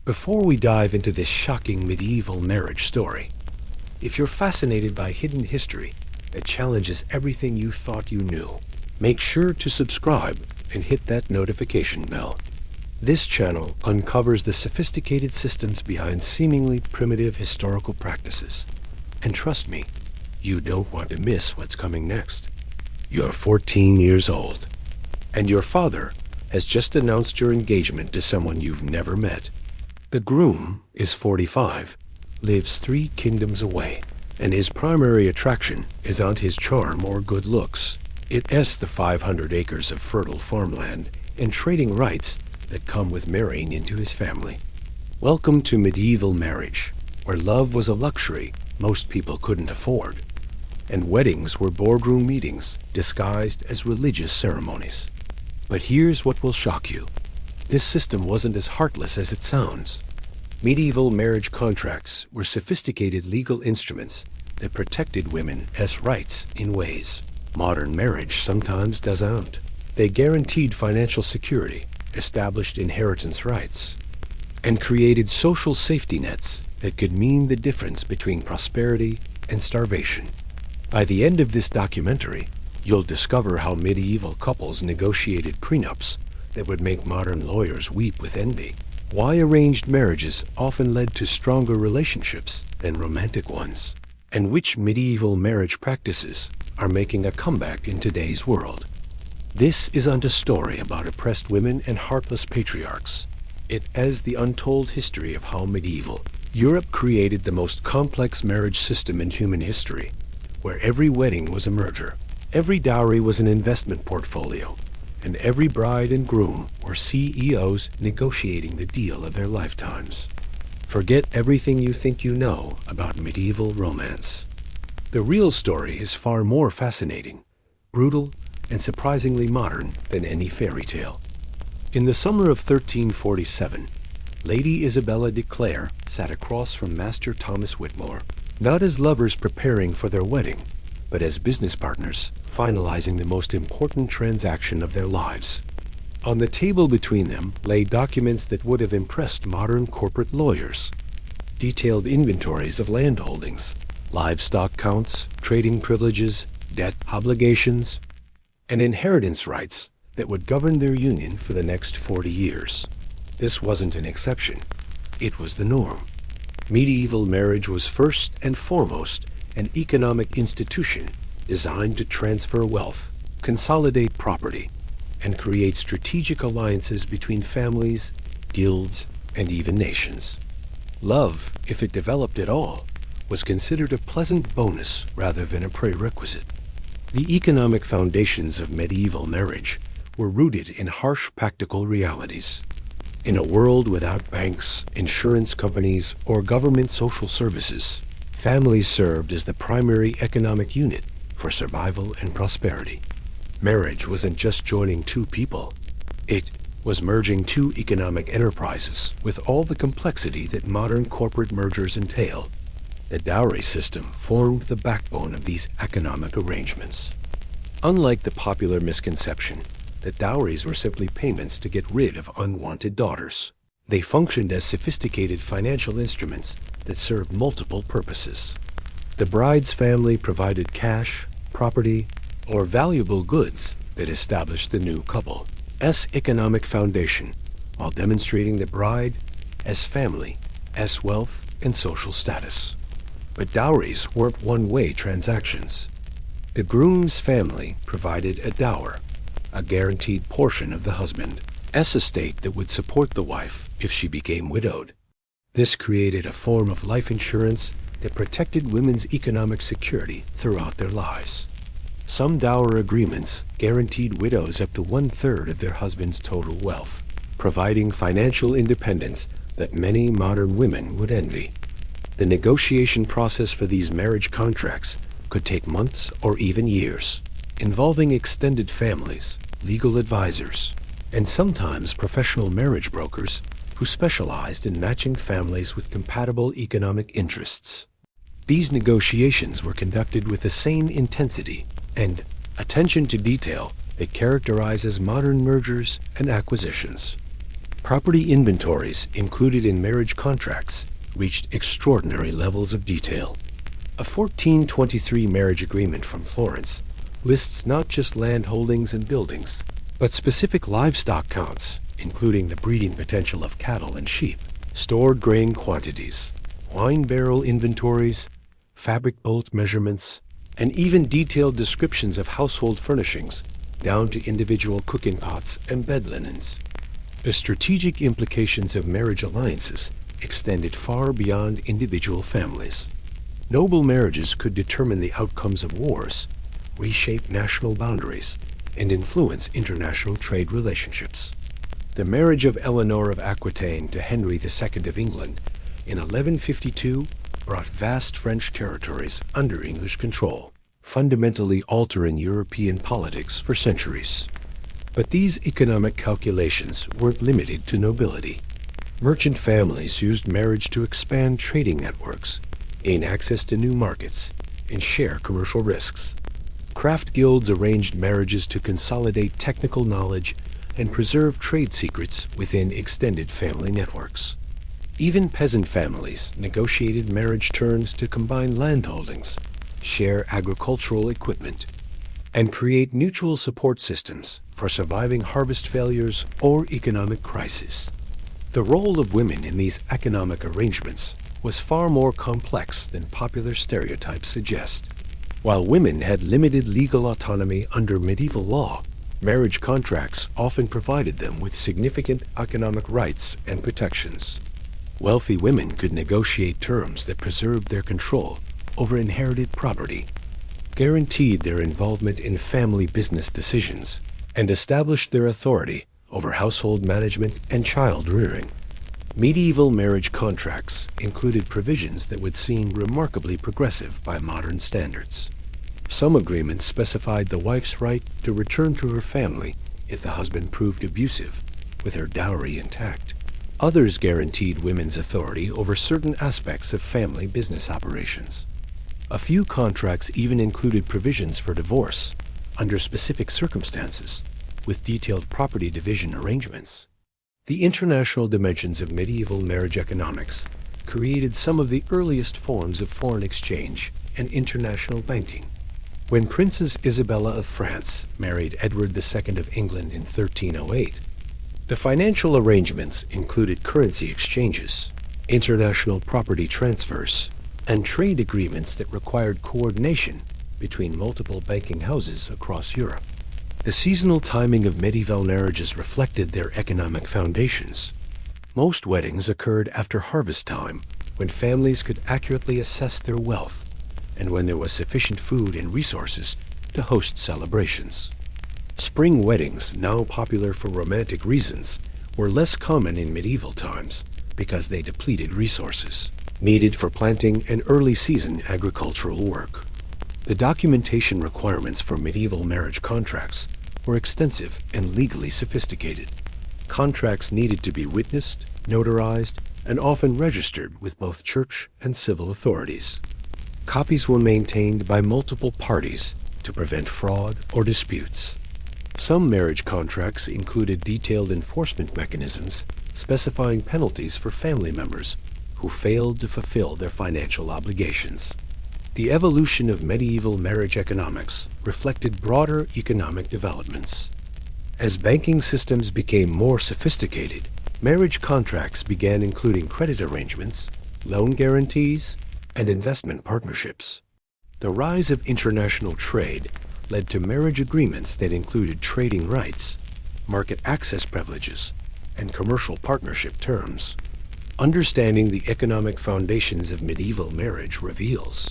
Before we dive into this shocking medieval marriage story, if you're fascinated by hidden history that challenges everything you thought you knew, make sure to subscribe and hit that notification bell. This channel uncovers the sophisticated systems behind seemingly primitive historical practices. And trust me, you don't want to miss what's coming next. You're 14 years old, and your father has just announced your engagement to someone you've never met. The groom is 45, lives 3 kingdoms away, and his primary attraction isn't his charm or good looks. It's the 500 acres of fertile farmland and trading rights that come with marrying into his family. Welcome to medieval marriage, where love was a luxury most people couldn't afford, and weddings were boardroom meetings disguised as religious ceremonies. But here's what will shock you. This system wasn't as heartless as it sounds. Medieval marriage contracts were sophisticated legal instruments that protected women's rights in ways modern marriage sometimes doesn't. They guaranteed financial security, established inheritance rights, and created social safety nets that could mean the difference between prosperity and starvation. By the end of this documentary, you'll discover how medieval couples negotiated prenups that would make modern lawyers weep with envy, why arranged marriages often led to stronger relationships than romantic ones, and which medieval marriage practices are making a comeback in today's world. This isn't a story about oppressed women and heartless patriarchs. It is the untold history of how medieval Europe created the most complex marriage system in human history, where every wedding was a merger, every dowry was an investment portfolio, and every bride and groom were CEOs negotiating the deal of their lifetimes. Forget everything you think you know about medieval romance. The real story is far more fascinating, brutal, and surprisingly modern than any fairy tale. In the summer of 1347, Lady Isabella de Clare sat across from Master Thomas Whitmore, not as lovers preparing for their wedding, but as business partners finalizing the most important transaction of their lives. On the table between them lay documents that would have impressed modern corporate lawyers. Detailed inventories of land holdings, livestock counts, trading privileges, debt obligations, and inheritance rights that would govern their union for the next 40 years. This wasn't an exception. It was the norm. Medieval marriage was first and foremost an economic institution designed to transfer wealth, consolidate property, and create strategic alliances between families, guilds, and even nations. Love, if it developed at all, was considered a pleasant bonus rather than a prerequisite. The economic foundations of medieval marriage were rooted in harsh practical realities. In a world without banks, insurance companies, or government social services, families served as the primary economic unit for survival and prosperity. Marriage wasn't just joining 2 people. It was merging 2 economic enterprises with all the complexity that modern corporate mergers entail. The dowry system formed the backbone of these economic arrangements. Unlike the popular misconception that dowries were simply payments to get rid of unwanted daughters, they functioned as sophisticated financial instruments that served multiple purposes. The bride's family provided cash, property, or valuable goods that established the new couple's economic foundation, while demonstrating the bride as family, as wealth and social status. But dowries weren't one-way transactions. The groom's family provided a dower, a guaranteed portion of the husband's estate that would support the wife if she became widowed. This created a form of life insurance that protected women's economic security throughout their lives. Some dower agreements guaranteed widows up to 1/3 of their husband's total wealth, providing financial independence that many modern women would envy. The negotiation process for these marriage contracts could take months or even years, involving extended families, legal advisors, and sometimes professional marriage brokers who specialized in matching families with compatible economic interests. These negotiations were conducted with the same intensity and attention to detail that characterizes modern mergers and acquisitions. Property inventories included in marriage contracts reached extraordinary levels of detail. A 1423 marriage agreement from Florence lists not just land holdings and buildings, but specific livestock counts, including the breeding potential of cattle and sheep, stored grain quantities, wine barrel inventories, fabric bolt measurements, and even detailed descriptions of household furnishings, down to individual cooking pots and bed linens. The strategic implications of marriage alliances extended far beyond individual families. Noble marriages could determine the outcomes of wars, reshape national boundaries, and influence international trade relationships. The marriage of Eleanor of Aquitaine to Henry II of England in 1152 brought vast French territories under English control, fundamentally altering European politics for centuries. But these economic calculations weren't limited to nobility. Merchant families used marriage to expand trading networks, gain access to new markets, and share commercial risks. Craft guilds arranged marriages to consolidate technical knowledge and preserve trade secrets within extended family networks. Even peasant families negotiated marriage terms to combine landholdings, share agricultural equipment, and create mutual support systems for surviving harvest failures or economic crises. The role of women in these economic arrangements was far more complex than popular stereotypes suggest. While women had limited legal autonomy under medieval law, marriage contracts often provided them with significant economic rights and protections. Wealthy women could negotiate terms that preserved their control over inherited property, guaranteed their involvement in family business decisions, and established their authority over household management and child rearing. Medieval marriage contracts included provisions that would seem remarkably progressive by modern standards. Some agreements specified the wife's right to return to her family if the husband proved abusive, with her dowry intact. Others guaranteed women's authority over certain aspects of family business operations. A few contracts even included provisions for divorce under specific circumstances, with detailed property division arrangements. The international dimensions of medieval marriage economics created some of the earliest forms of foreign exchange and international banking. When Princess Isabella of France married Edward II of England in 1308, the financial arrangements included currency exchanges, international property transfers, and trade agreements that required coordination between multiple banking houses across Europe. The seasonal timing of medieval marriages reflected their economic foundations. Most weddings occurred after harvest time, when families could accurately assess their wealth, and when there was sufficient food and resources to host celebrations. Spring weddings, now popular for romantic reasons, were less common in medieval times because they depleted resources needed for planting and early season agricultural work. The documentation requirements for medieval marriage contracts were extensive and legally sophisticated. Contracts needed to be witnessed, notarized, and often registered with both church and civil authorities. Copies were maintained by multiple parties to prevent fraud or disputes. Some marriage contracts included detailed enforcement mechanisms specifying penalties for family members who failed to fulfill their financial obligations. The evolution of medieval marriage economics reflected broader economic developments. As banking systems became more sophisticated, marriage contracts began including credit arrangements, loan guarantees, and investment partnerships. The rise of international trade led to marriage agreements that included trading rights, market access privileges, and commercial partnership terms. Understanding the economic foundations of medieval marriage reveals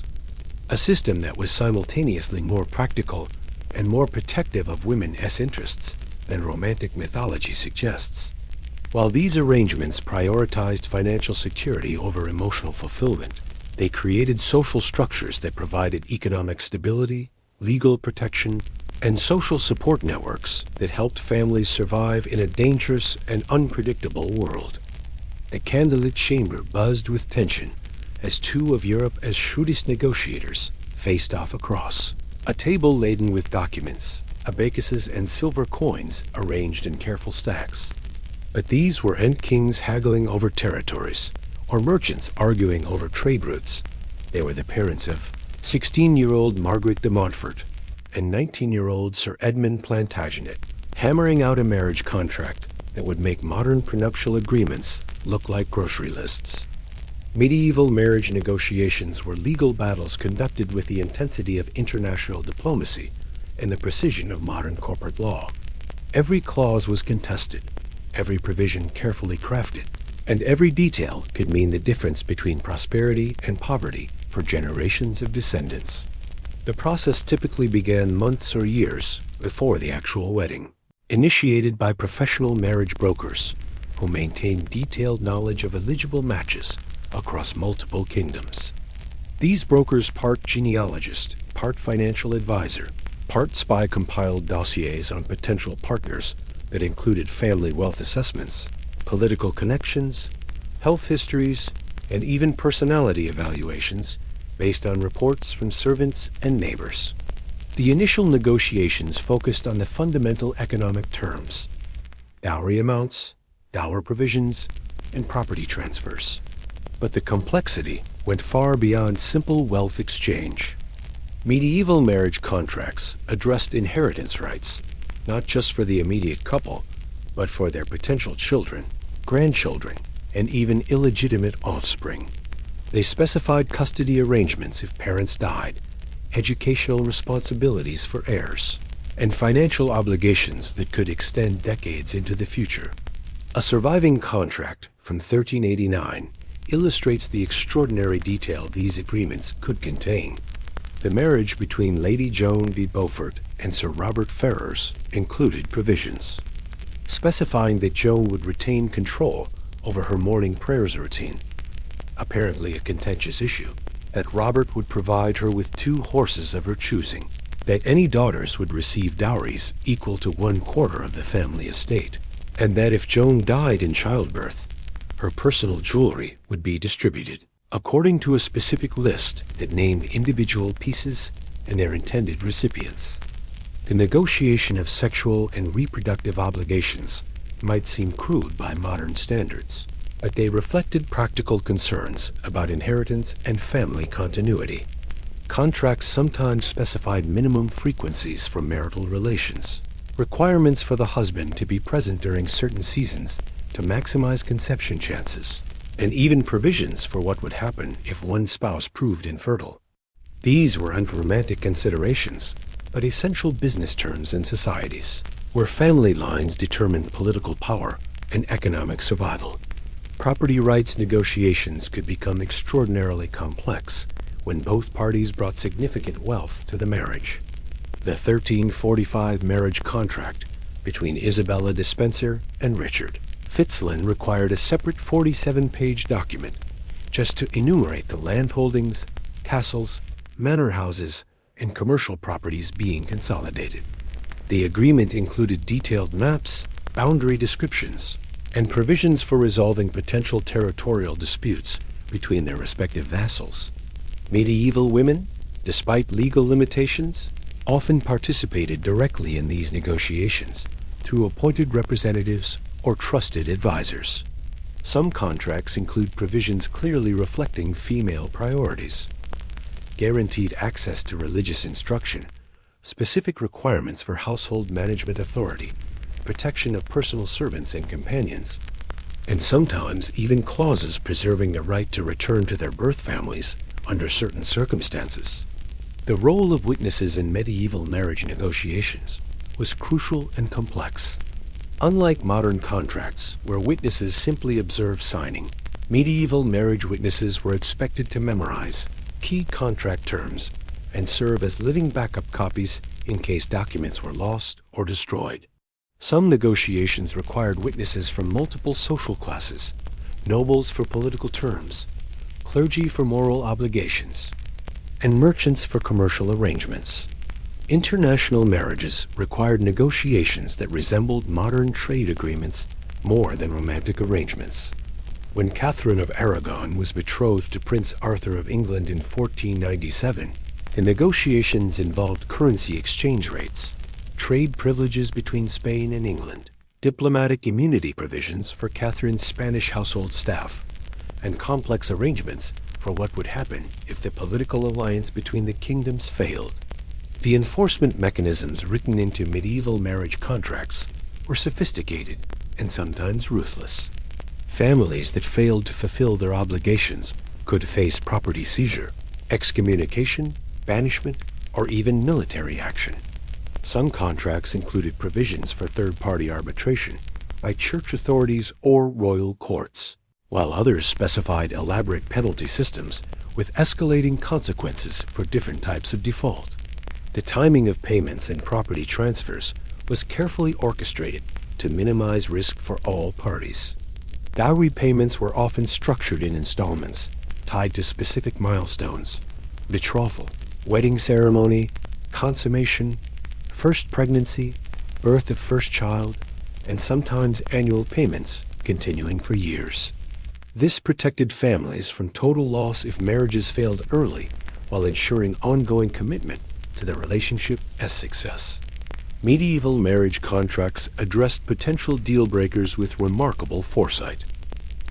a system that was simultaneously more practical and more protective of women's interests than romantic mythology suggests. While these arrangements prioritized financial security over emotional fulfillment, they created social structures that provided economic stability, legal protection, and social support networks that helped families survive in a dangerous and unpredictable world. The candlelit chamber buzzed with tension as two of Europe's shrewdest negotiators faced off across. A table laden with documents, abacuses, and silver coins arranged in careful stacks. But these weren't kings haggling over territories or merchants arguing over trade routes. They were the parents of 16-year-old Margaret de Montfort and 19-year-old Sir Edmund Plantagenet, hammering out a marriage contract that would make modern prenuptial agreements look like grocery lists. Medieval marriage negotiations were legal battles conducted with the intensity of international diplomacy and the precision of modern corporate law. Every clause was contested, every provision carefully crafted, and every detail could mean the difference between prosperity and poverty for generations of descendants. The process typically began months or years before the actual wedding, initiated by professional marriage brokers who maintained detailed knowledge of eligible matches across multiple kingdoms. These brokers, part genealogist, part financial advisor, part spy, compiled dossiers on potential partners that included family wealth assessments, political connections, health histories, and even personality evaluations based on reports from servants and neighbors. The initial negotiations focused on the fundamental economic terms: dowry amounts, dower provisions, and property transfers. But the complexity went far beyond simple wealth exchange. Medieval marriage contracts addressed inheritance rights, not just for the immediate couple, but for their potential children, grandchildren, and even illegitimate offspring. They specified custody arrangements if parents died, educational responsibilities for heirs, and financial obligations that could extend decades into the future. A surviving contract from 1389 illustrates the extraordinary detail these agreements could contain. The marriage between Lady Joan de Beaufort and Sir Robert Ferrers included provisions specifying that Joan would retain control over her morning prayers routine, apparently a contentious issue, that Robert would provide her with 2 horses of her choosing, that any daughters would receive dowries equal to 1/4 of the family estate, and that if Joan died in childbirth, her personal jewelry would be distributed according to a specific list that named individual pieces and their intended recipients. The negotiation of sexual and reproductive obligations might seem crude by modern standards, but they reflected practical concerns about inheritance and family continuity. Contracts sometimes specified minimum frequencies for marital relations, requirements for the husband to be present during certain seasons to maximize conception chances, and even provisions for what would happen if one spouse proved infertile. These were unromantic considerations, but essential business terms in societies where family lines determined political power and economic survival. Property rights negotiations could become extraordinarily complex when both parties brought significant wealth to the marriage. The 1345 marriage contract between Isabella de Spencer and Richard Fitzalan required a separate 47-page document just to enumerate the land holdings, castles, manor houses, and commercial properties being consolidated. The agreement included detailed maps, boundary descriptions, and provisions for resolving potential territorial disputes between their respective vassals. Medieval women, despite legal limitations, often participated directly in these negotiations through appointed representatives or trusted advisors. Some contracts include provisions clearly reflecting female priorities: guaranteed access to religious instruction, specific requirements for household management authority, protection of personal servants and companions, and sometimes even clauses preserving the right to return to their birth families under certain circumstances. The role of witnesses in medieval marriage negotiations was crucial and complex. Unlike modern contracts, where witnesses simply observed signing, medieval marriage witnesses were expected to memorize key contract terms and serve as living backup copies in case documents were lost or destroyed. Some negotiations required witnesses from multiple social classes: nobles for political terms, clergy for moral obligations, and merchants for commercial arrangements. International marriages required negotiations that resembled modern trade agreements more than romantic arrangements. When Catherine of Aragon was betrothed to Prince Arthur of England in 1497, the negotiations involved currency exchange rates, trade privileges between Spain and England, diplomatic immunity provisions for Catherine's Spanish household staff, and complex arrangements for what would happen if the political alliance between the kingdoms failed. The enforcement mechanisms written into medieval marriage contracts were sophisticated and sometimes ruthless. Families that failed to fulfill their obligations could face property seizure, excommunication, banishment, or even military action. Some contracts included provisions for third-party arbitration by church authorities or royal courts, while others specified elaborate penalty systems with escalating consequences for different types of default. The timing of payments and property transfers was carefully orchestrated to minimize risk for all parties. Dowry payments were often structured in installments, tied to specific milestones: betrothal, wedding ceremony, consummation, first pregnancy, birth of first child, and sometimes annual payments continuing for years. This protected families from total loss if marriages failed early, while ensuring ongoing commitment to the relationship as success. Medieval marriage contracts addressed potential deal breakers with remarkable foresight.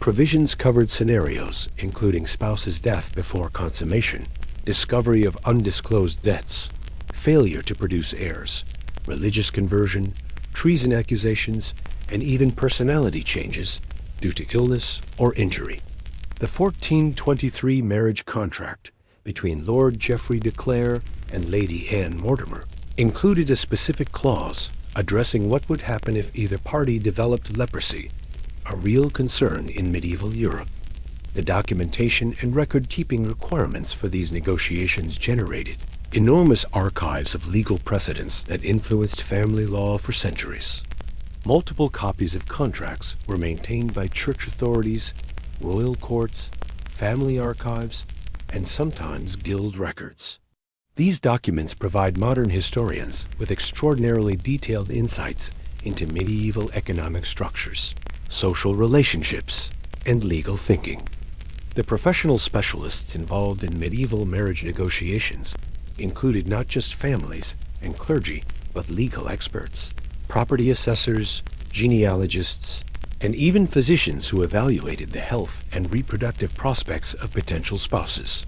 Provisions covered scenarios including spouse's death before consummation, discovery of undisclosed debts, failure to produce heirs, religious conversion, treason accusations, and even personality changes due to illness or injury. The 1423 marriage contract between Lord Geoffrey de Clare and Lady Anne Mortimer included a specific clause addressing what would happen if either party developed leprosy, a real concern in medieval Europe. The documentation and record-keeping requirements for these negotiations generated enormous archives of legal precedents that influenced family law for centuries. Multiple copies of contracts were maintained by church authorities, royal courts, family archives, and sometimes guild records. These documents provide modern historians with extraordinarily detailed insights into medieval economic structures, social relationships, and legal thinking. The professional specialists involved in medieval marriage negotiations included not just families and clergy, but legal experts, property assessors, genealogists, and even physicians who evaluated the health and reproductive prospects of potential spouses.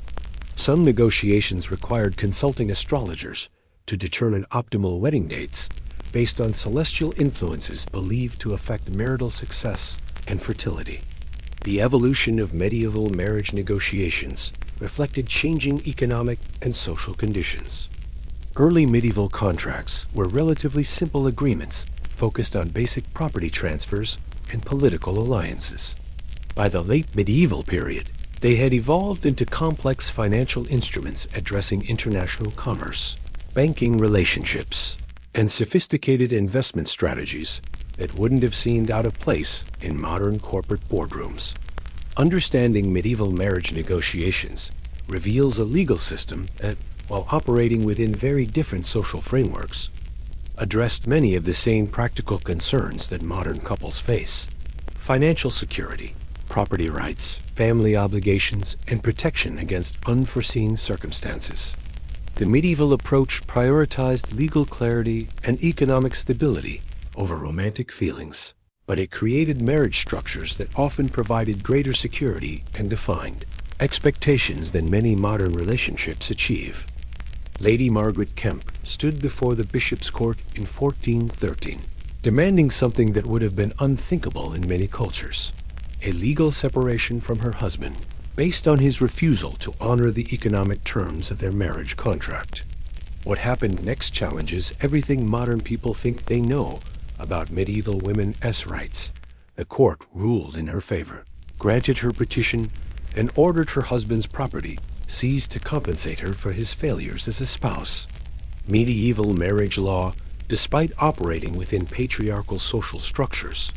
Some negotiations required consulting astrologers to determine optimal wedding dates based on celestial influences believed to affect marital success and fertility. The evolution of medieval marriage negotiations reflected changing economic and social conditions. Early medieval contracts were relatively simple agreements focused on basic property transfers and political alliances. By the late medieval period, they had evolved into complex financial instruments addressing international commerce, banking relationships, and sophisticated investment strategies that wouldn't have seemed out of place in modern corporate boardrooms. Understanding medieval marriage negotiations reveals a legal system that, while operating within very different social frameworks, addressed many of the same practical concerns that modern couples face: financial security, property rights, family obligations, and protection against unforeseen circumstances. The medieval approach prioritized legal clarity and economic stability over romantic feelings, but it created marriage structures that often provided greater security and defined expectations than many modern relationships achieve. Lady Margaret Kemp stood before the bishop's court in 1413, demanding something that would have been unthinkable in many cultures: a legal separation from her husband, based on his refusal to honor the economic terms of their marriage contract. What happened next challenges everything modern people think they know about medieval women's rights. The court ruled in her favor, granted her petition, and ordered her husband's property seized to compensate her for his failures as a spouse. Medieval marriage law, despite operating within patriarchal social structures,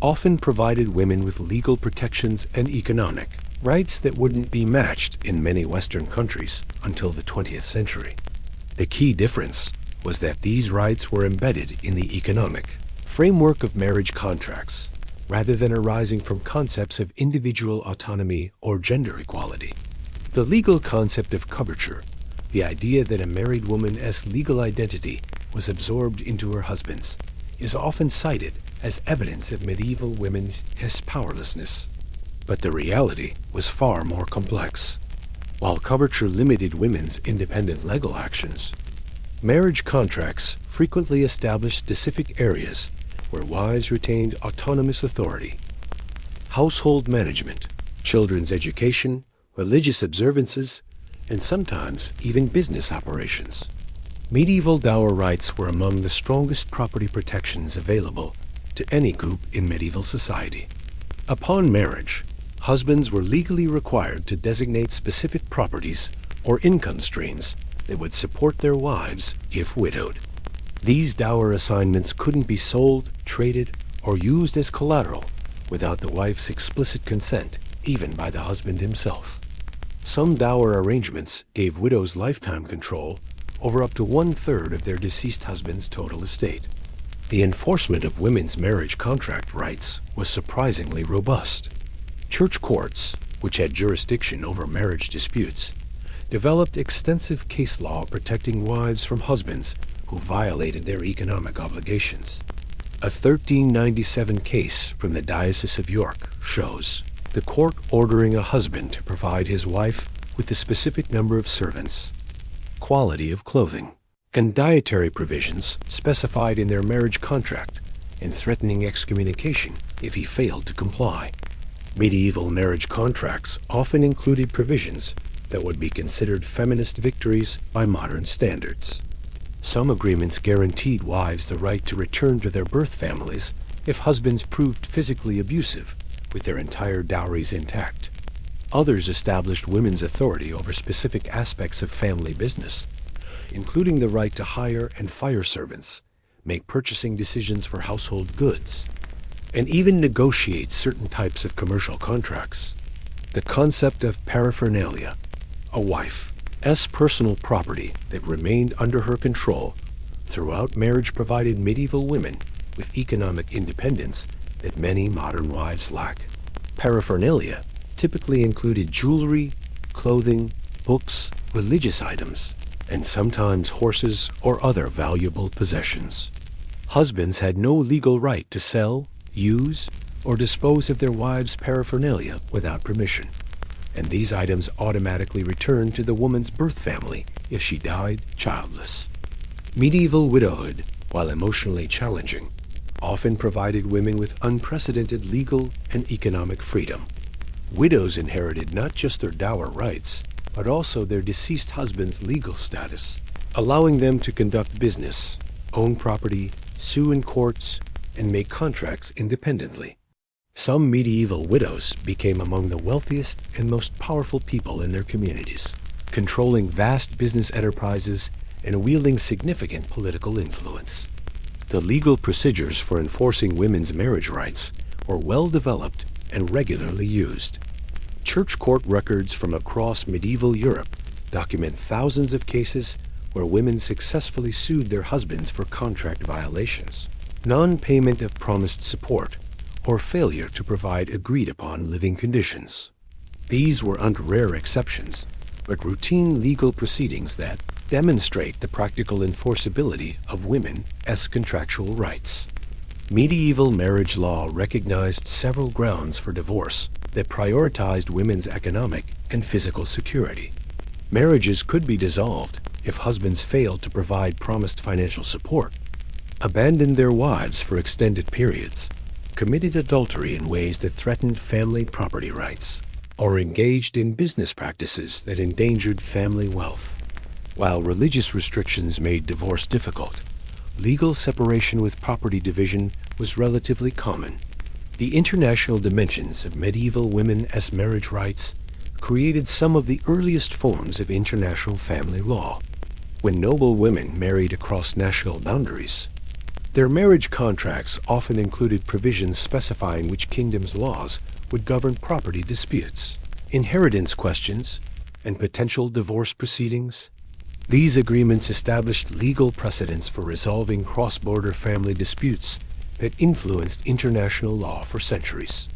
often provided women with legal protections and economic rights that wouldn't be matched in many Western countries until the 20th century. The key difference was that these rights were embedded in the economic framework of marriage contracts, rather than arising from concepts of individual autonomy or gender equality. The legal concept of coverture, the idea that a married woman's legal identity was absorbed into her husband's, is often cited as evidence of medieval women's powerlessness. But the reality was far more complex. While coverture limited women's independent legal actions, marriage contracts frequently established specific areas where wives retained autonomous authority. Household management, children's education, religious observances, and sometimes even business operations. Medieval dower rights were among the strongest property protections available to any group in medieval society. Upon marriage, husbands were legally required to designate specific properties or income streams that would support their wives if widowed. These dower assignments couldn't be sold, traded, or used as collateral without the wife's explicit consent, even by the husband himself. Some dower arrangements gave widows lifetime control over up to 1/3 of their deceased husband's total estate. The enforcement of women's marriage contract rights was surprisingly robust. Church courts, which had jurisdiction over marriage disputes, developed extensive case law protecting wives from husbands who violated their economic obligations. A 1397 case from the Diocese of York shows the court ordering a husband to provide his wife with a specific number of servants, quality of clothing, and dietary provisions specified in their marriage contract, and threatening excommunication if he failed to comply. Medieval marriage contracts often included provisions that would be considered feminist victories by modern standards. Some agreements guaranteed wives the right to return to their birth families if husbands proved physically abusive, with their entire dowries intact. Others established women's authority over specific aspects of family business, including the right to hire and fire servants, make purchasing decisions for household goods, and even negotiate certain types of commercial contracts. The concept of paraphernalia, a wife's personal property that remained under her control throughout marriage, provided medieval women with economic independence that many modern wives lack. Paraphernalia typically included jewelry, clothing, books, religious items, and sometimes horses or other valuable possessions. Husbands had no legal right to sell, use, or dispose of their wives' paraphernalia without permission, and these items automatically returned to the woman's birth family if she died childless. Medieval widowhood, while emotionally challenging, often provided women with unprecedented legal and economic freedom. Widows inherited not just their dower rights, but also their deceased husband's legal status, allowing them to conduct business, own property, sue in courts, and make contracts independently. Some medieval widows became among the wealthiest and most powerful people in their communities, controlling vast business enterprises and wielding significant political influence. The legal procedures for enforcing women's marriage rights were well developed and regularly used. Church court records from across medieval Europe document thousands of cases where women successfully sued their husbands for contract violations, non-payment of promised support, or failure to provide agreed-upon living conditions. These were rare exceptions, but routine legal proceedings that demonstrate the practical enforceability of women's contractual rights. Medieval marriage law recognized several grounds for divorce that prioritized women's economic and physical security. Marriages could be dissolved if husbands failed to provide promised financial support, abandoned their wives for extended periods, committed adultery in ways that threatened family property rights, or engaged in business practices that endangered family wealth. While religious restrictions made divorce difficult, legal separation with property division was relatively common. The international dimensions of medieval women's marriage rights created some of the earliest forms of international family law. When noble women married across national boundaries, their marriage contracts often included provisions specifying which kingdom's laws would govern property disputes, inheritance questions, and potential divorce proceedings. These agreements established legal precedents for resolving cross-border family disputes that influenced international law for centuries.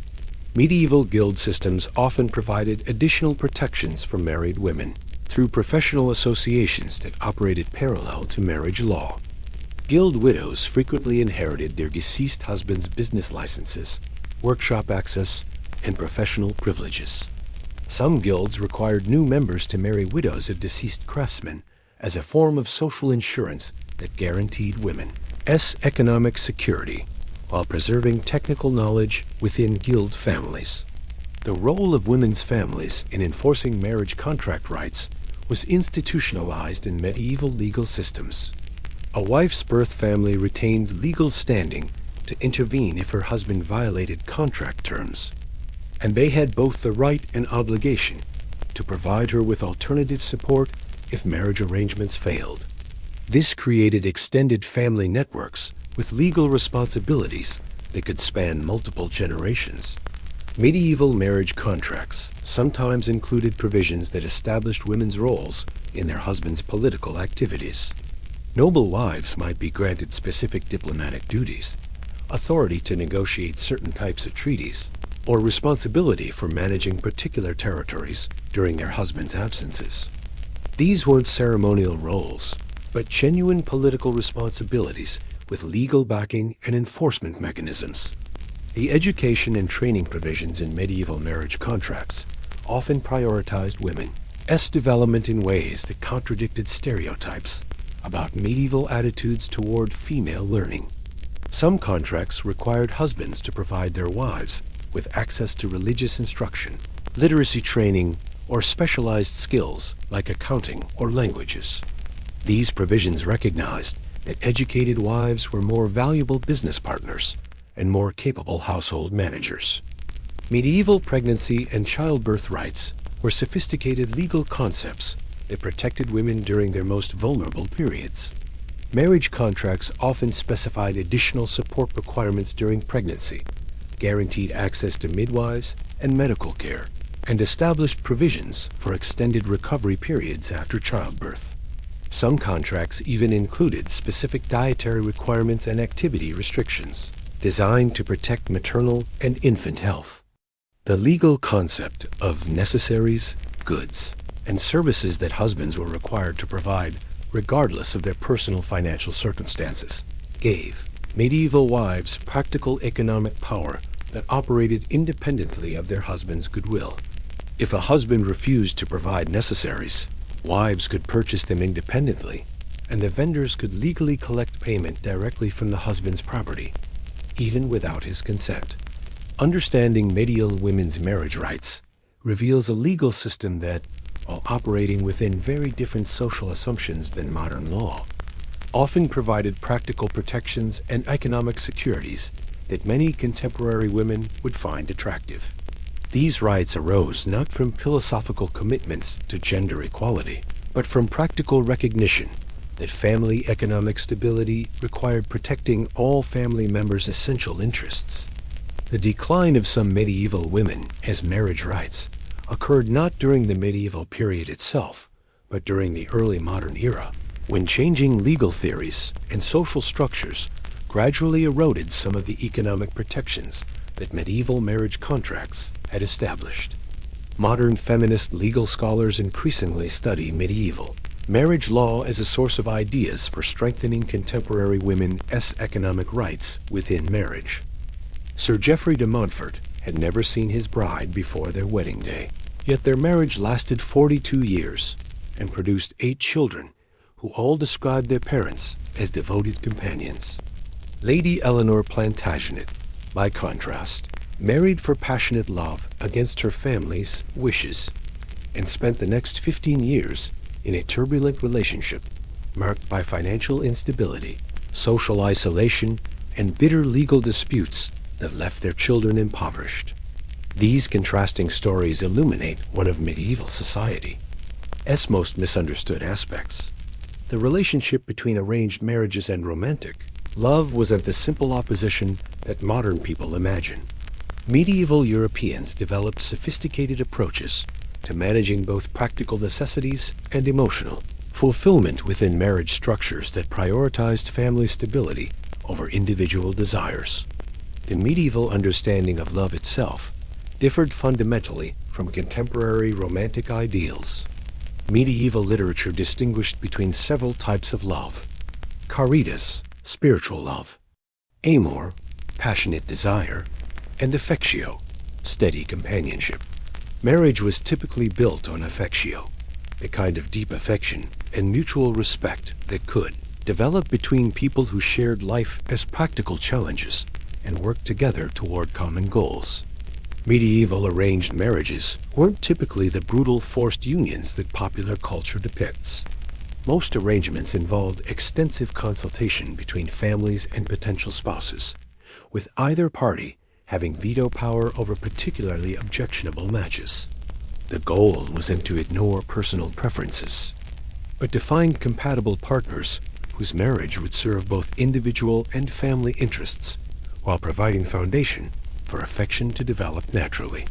Medieval guild systems often provided additional protections for married women through professional associations that operated parallel to marriage law. Guild widows frequently inherited their deceased husband's business licenses, workshop access, and professional privileges. Some guilds required new members to marry widows of deceased craftsmen as a form of social insurance that guaranteed women's economic security while preserving technical knowledge within guild families. The role of women's families in enforcing marriage contract rights was institutionalized in medieval legal systems. A wife's birth family retained legal standing to intervene if her husband violated contract terms, and they had both the right and obligation to provide her with alternative support if marriage arrangements failed. This created extended family networks with legal responsibilities that could span multiple generations. Medieval marriage contracts sometimes included provisions that established women's roles in their husbands' political activities. Noble wives might be granted specific diplomatic duties, authority to negotiate certain types of treaties, or responsibility for managing particular territories during their husbands' absences. These weren't ceremonial roles, but genuine political responsibilities with legal backing and enforcement mechanisms. The education and training provisions in medieval marriage contracts often prioritized women's development in ways that contradicted stereotypes about medieval attitudes toward female learning. Some contracts required husbands to provide their wives with access to religious instruction, literacy training, or specialized skills like accounting or languages. These provisions recognized that educated wives were more valuable business partners and more capable household managers. Medieval pregnancy and childbirth rights were sophisticated legal concepts that protected women during their most vulnerable periods. Marriage contracts often specified additional support requirements during pregnancy, guaranteed access to midwives and medical care, and established provisions for extended recovery periods after childbirth. Some contracts even included specific dietary requirements and activity restrictions, designed to protect maternal and infant health. The legal concept of necessaries, goods, and services that husbands were required to provide regardless of their personal financial circumstances gave medieval wives practical economic power that operated independently of their husband's goodwill. If a husband refused to provide necessaries, wives could purchase them independently, and the vendors could legally collect payment directly from the husband's property, even without his consent. Understanding medieval women's marriage rights reveals a legal system that, while operating within very different social assumptions than modern law, often provided practical protections and economic securities that many contemporary women would find attractive. These rights arose not from philosophical commitments to gender equality, but from practical recognition that family economic stability required protecting all family members' essential interests. The decline of some medieval women as marriage rights occurred not during the medieval period itself, but during the early modern era, when changing legal theories and social structures gradually eroded some of the economic protections that medieval marriage contracts had established. Modern feminist legal scholars increasingly study medieval marriage law as a source of ideas for strengthening contemporary women's economic rights within marriage. Sir Geoffrey de Montfort had never seen his bride before their wedding day, yet their marriage lasted 42 years and produced 8 children who all described their parents as devoted companions. Lady Eleanor Plantagenet, by contrast, married for passionate love against her family's wishes, and spent the next 15 years in a turbulent relationship marked by financial instability, social isolation, and bitter legal disputes that left their children impoverished. These contrasting stories illuminate one of medieval society's most misunderstood aspects. The relationship between arranged marriages and romantic love was at the simple opposition that modern people imagine. Medieval Europeans developed sophisticated approaches to managing both practical necessities and emotional fulfillment within marriage structures that prioritized family stability over individual desires. The medieval understanding of love itself differed fundamentally from contemporary romantic ideals. Medieval literature distinguished between several types of love: caritas, spiritual love; amor, passionate desire; and affectio, steady companionship. Marriage was typically built on affectio, a kind of deep affection and mutual respect that could develop between people who shared life as practical challenges and worked together toward common goals. Medieval arranged marriages weren't typically the brutal forced unions that popular culture depicts. Most arrangements involved extensive consultation between families and potential spouses, with either party having veto power over particularly objectionable matches. The goal wasn't to ignore personal preferences, but to find compatible partners whose marriage would serve both individual and family interests while providing foundation for affection to develop naturally.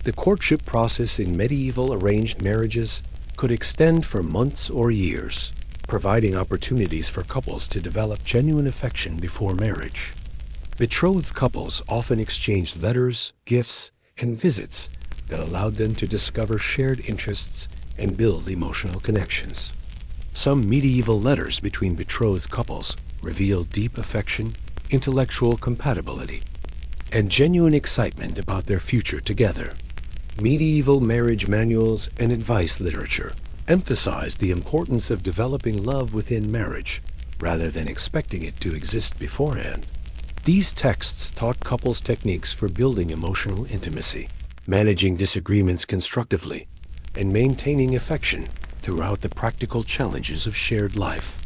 The courtship process in medieval arranged marriages could extend for months or years, providing opportunities for couples to develop genuine affection before marriage. Betrothed couples often exchanged letters, gifts, and visits that allowed them to discover shared interests and build emotional connections. Some medieval letters between betrothed couples revealed deep affection, intellectual compatibility, and genuine excitement about their future together. Medieval marriage manuals and advice literature emphasized the importance of developing love within marriage rather than expecting it to exist beforehand. These texts taught couples techniques for building emotional intimacy, managing disagreements constructively, and maintaining affection throughout the practical challenges of shared life.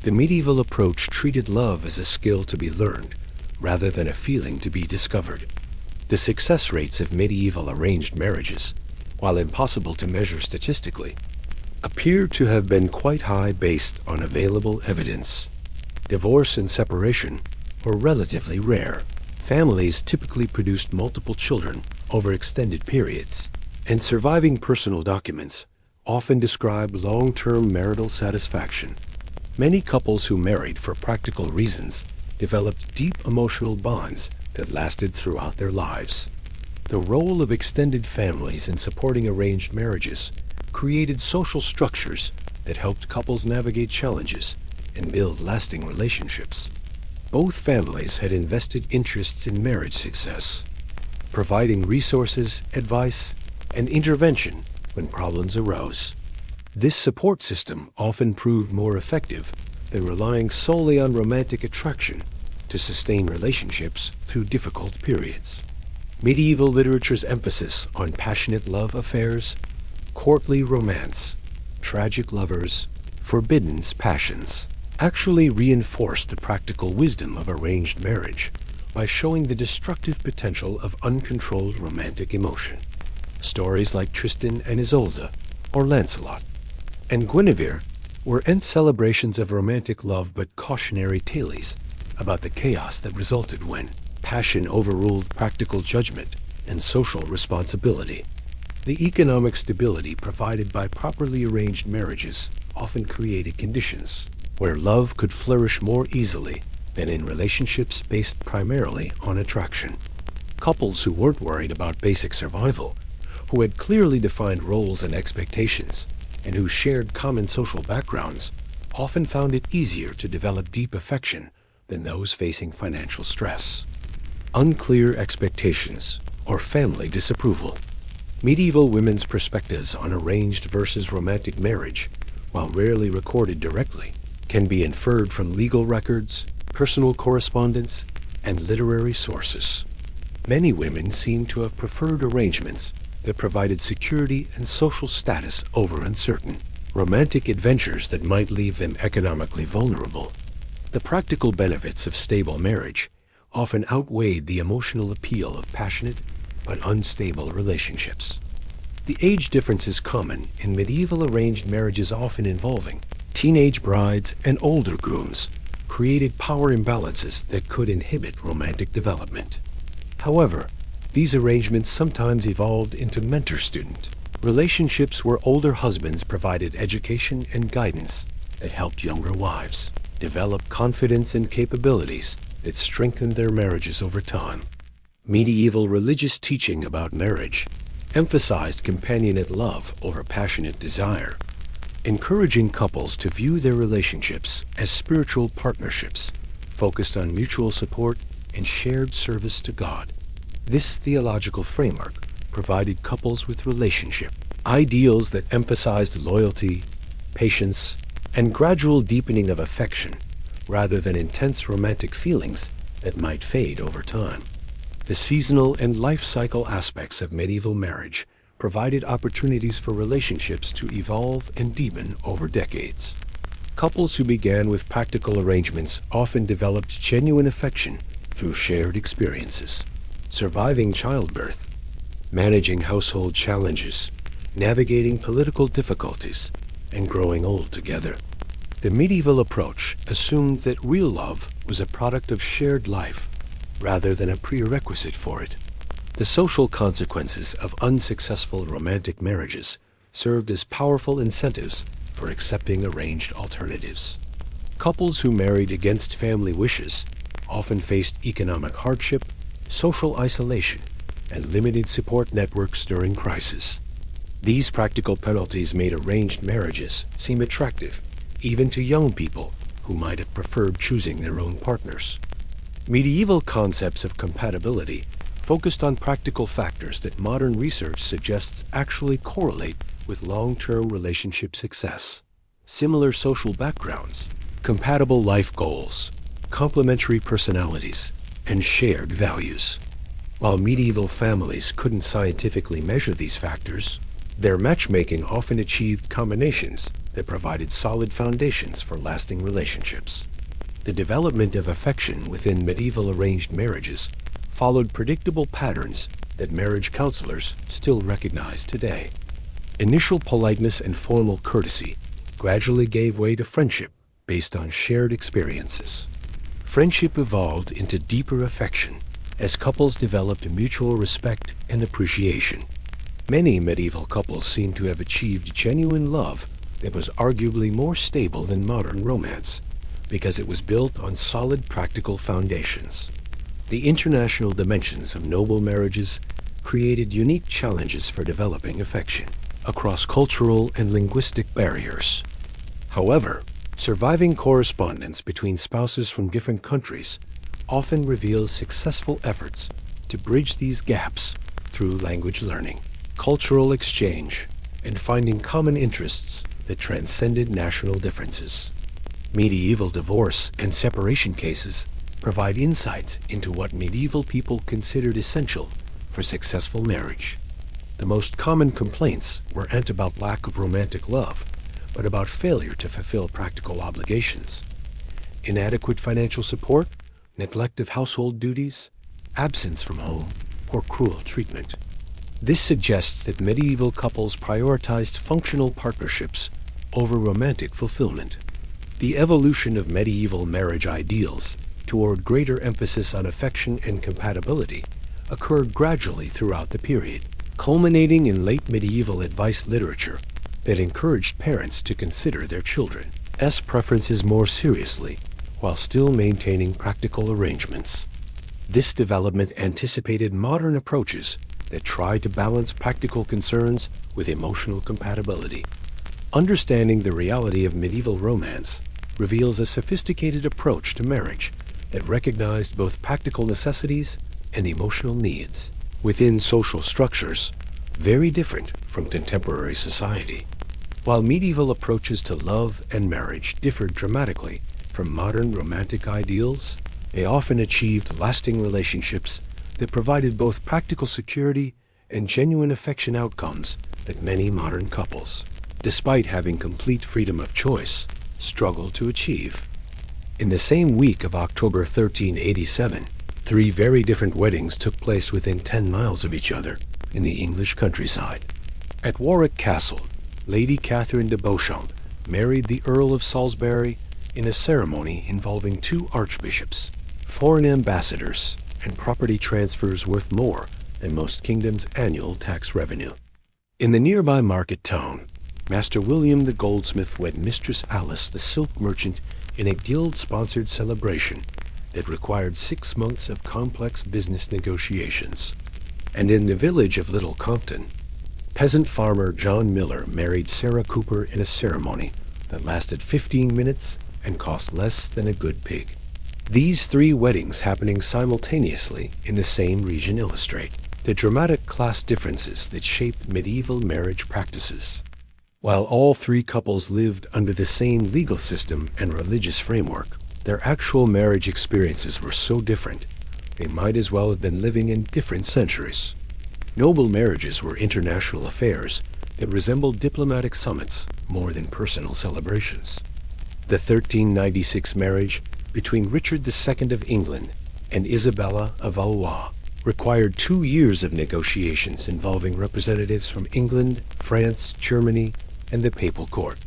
The medieval approach treated love as a skill to be learned rather than a feeling to be discovered. The success rates of medieval arranged marriages, while impossible to measure statistically, appear to have been quite high based on available evidence. Divorce and separation were relatively rare. Families typically produced multiple children over extended periods, and surviving personal documents often describe long-term marital satisfaction. Many couples who married for practical reasons developed deep emotional bonds that lasted throughout their lives. The role of extended families in supporting arranged marriages created social structures that helped couples navigate challenges and build lasting relationships. Both families had invested interests in marriage success, providing resources, advice, and intervention when problems arose. This support system often proved more effective than relying solely on romantic attraction to sustain relationships through difficult periods. Medieval literature's emphasis on passionate love affairs, courtly romance, tragic lovers, forbidden passions, actually reinforced the practical wisdom of arranged marriage by showing the destructive potential of uncontrolled romantic emotion. Stories like Tristan and Isolde, or Lancelot, and Guinevere were celebrations of romantic love but cautionary tales about the chaos that resulted when passion overruled practical judgment and social responsibility. The economic stability provided by properly arranged marriages often created conditions where love could flourish more easily than in relationships based primarily on attraction. Couples who weren't worried about basic survival, who had clearly defined roles and expectations, and who shared common social backgrounds, often found it easier to develop deep affection than those facing financial stress. Unclear expectations or family disapproval. Medieval women's perspectives on arranged versus romantic marriage, while rarely recorded directly, can be inferred from legal records, personal correspondence, and literary sources. Many women seem to have preferred arrangements that provided security and social status over uncertain, romantic adventures that might leave them economically vulnerable. The practical benefits of stable marriage often outweighed the emotional appeal of passionate but unstable relationships. The age difference is common in medieval arranged marriages, often involving teenage brides and older grooms, created power imbalances that could inhibit romantic development. However, these arrangements sometimes evolved into mentor-student relationships where older husbands provided education and guidance that helped younger wives develop confidence and capabilities that strengthened their marriages over time. Medieval religious teaching about marriage emphasized companionate love over passionate desire, encouraging couples to view their relationships as spiritual partnerships focused on mutual support and shared service to God. This theological framework provided couples with relationship ideals that emphasized loyalty, patience, and gradual deepening of affection rather than intense romantic feelings that might fade over time. The seasonal and life cycle aspects of medieval marriage provided opportunities for relationships to evolve and deepen over decades. Couples who began with practical arrangements often developed genuine affection through shared experiences, surviving childbirth, managing household challenges, navigating political difficulties, and growing old together. The medieval approach assumed that real love was a product of shared life rather than a prerequisite for it. The social consequences of unsuccessful romantic marriages served as powerful incentives for accepting arranged alternatives. Couples who married against family wishes often faced economic hardship, social isolation, and limited support networks during crisis. These practical penalties made arranged marriages seem attractive, even to young people who might have preferred choosing their own partners. Medieval concepts of compatibility focused on practical factors that modern research suggests actually correlate with long-term relationship success. Similar social backgrounds, compatible life goals, complementary personalities, and shared values. While medieval families couldn't scientifically measure these factors, their matchmaking often achieved combinations that provided solid foundations for lasting relationships. The development of affection within medieval arranged marriages followed predictable patterns that marriage counselors still recognize today. Initial politeness and formal courtesy gradually gave way to friendship based on shared experiences. Friendship evolved into deeper affection as couples developed mutual respect and appreciation. Many medieval couples seem to have achieved genuine love that was arguably more stable than modern romance because it was built on solid practical foundations. The international dimensions of noble marriages created unique challenges for developing affection across cultural and linguistic barriers. However, surviving correspondence between spouses from different countries often reveals successful efforts to bridge these gaps through language learning, cultural exchange, and finding common interests that transcended national differences. Medieval divorce and separation cases provide insights into what medieval people considered essential for successful marriage. The most common complaints weren't about lack of romantic love, but about failure to fulfill practical obligations. Inadequate financial support, neglect of household duties, absence from home, or cruel treatment. This suggests that medieval couples prioritized functional partnerships over romantic fulfillment. The evolution of medieval marriage ideals toward greater emphasis on affection and compatibility occurred gradually throughout the period, culminating in late medieval advice literature that encouraged parents to consider their children's preferences more seriously while still maintaining practical arrangements. This development anticipated modern approaches that try to balance practical concerns with emotional compatibility. Understanding the reality of medieval romance reveals a sophisticated approach to marriage that recognized both practical necessities and emotional needs within social structures very different from contemporary society. While medieval approaches to love and marriage differed dramatically from modern romantic ideals, they often achieved lasting relationships that provided both practical security and genuine affection outcomes that many modern couples, despite having complete freedom of choice, struggle to achieve. In the same week of October 1387, 3 very different weddings took place within 10 miles of each other in the English countryside. At Warwick Castle, Lady Catherine de Beauchamp married the Earl of Salisbury in a ceremony involving 2 archbishops, foreign ambassadors, and property transfers worth more than most kingdoms' annual tax revenue. In the nearby market town, Master William the goldsmith wed Mistress Alice the silk merchant in a guild-sponsored celebration that required 6 months of complex business negotiations. And in the village of Little Compton, peasant farmer John Miller married Sarah Cooper in a ceremony that lasted 15 minutes and cost less than a good pig. These three weddings happening simultaneously in the same region illustrate the dramatic class differences that shaped medieval marriage practices. While all three couples lived under the same legal system and religious framework, their actual marriage experiences were so different, they might as well have been living in different centuries. Noble marriages were international affairs that resembled diplomatic summits more than personal celebrations. The 1396 marriage between Richard II of England and Isabella of Valois required 2 years of negotiations involving representatives from England, France, Germany, and the Papal Court.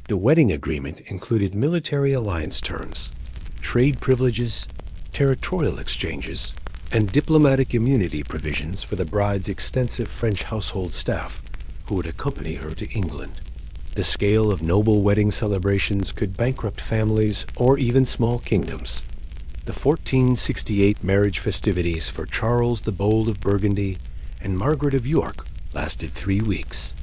The wedding agreement included military alliance terms, trade privileges, territorial exchanges, and diplomatic immunity provisions for the bride's extensive French household staff who would accompany her to England. The scale of noble wedding celebrations could bankrupt families or even small kingdoms. The 1468 marriage festivities for Charles the Bold of Burgundy and Margaret of York lasted 3 weeks,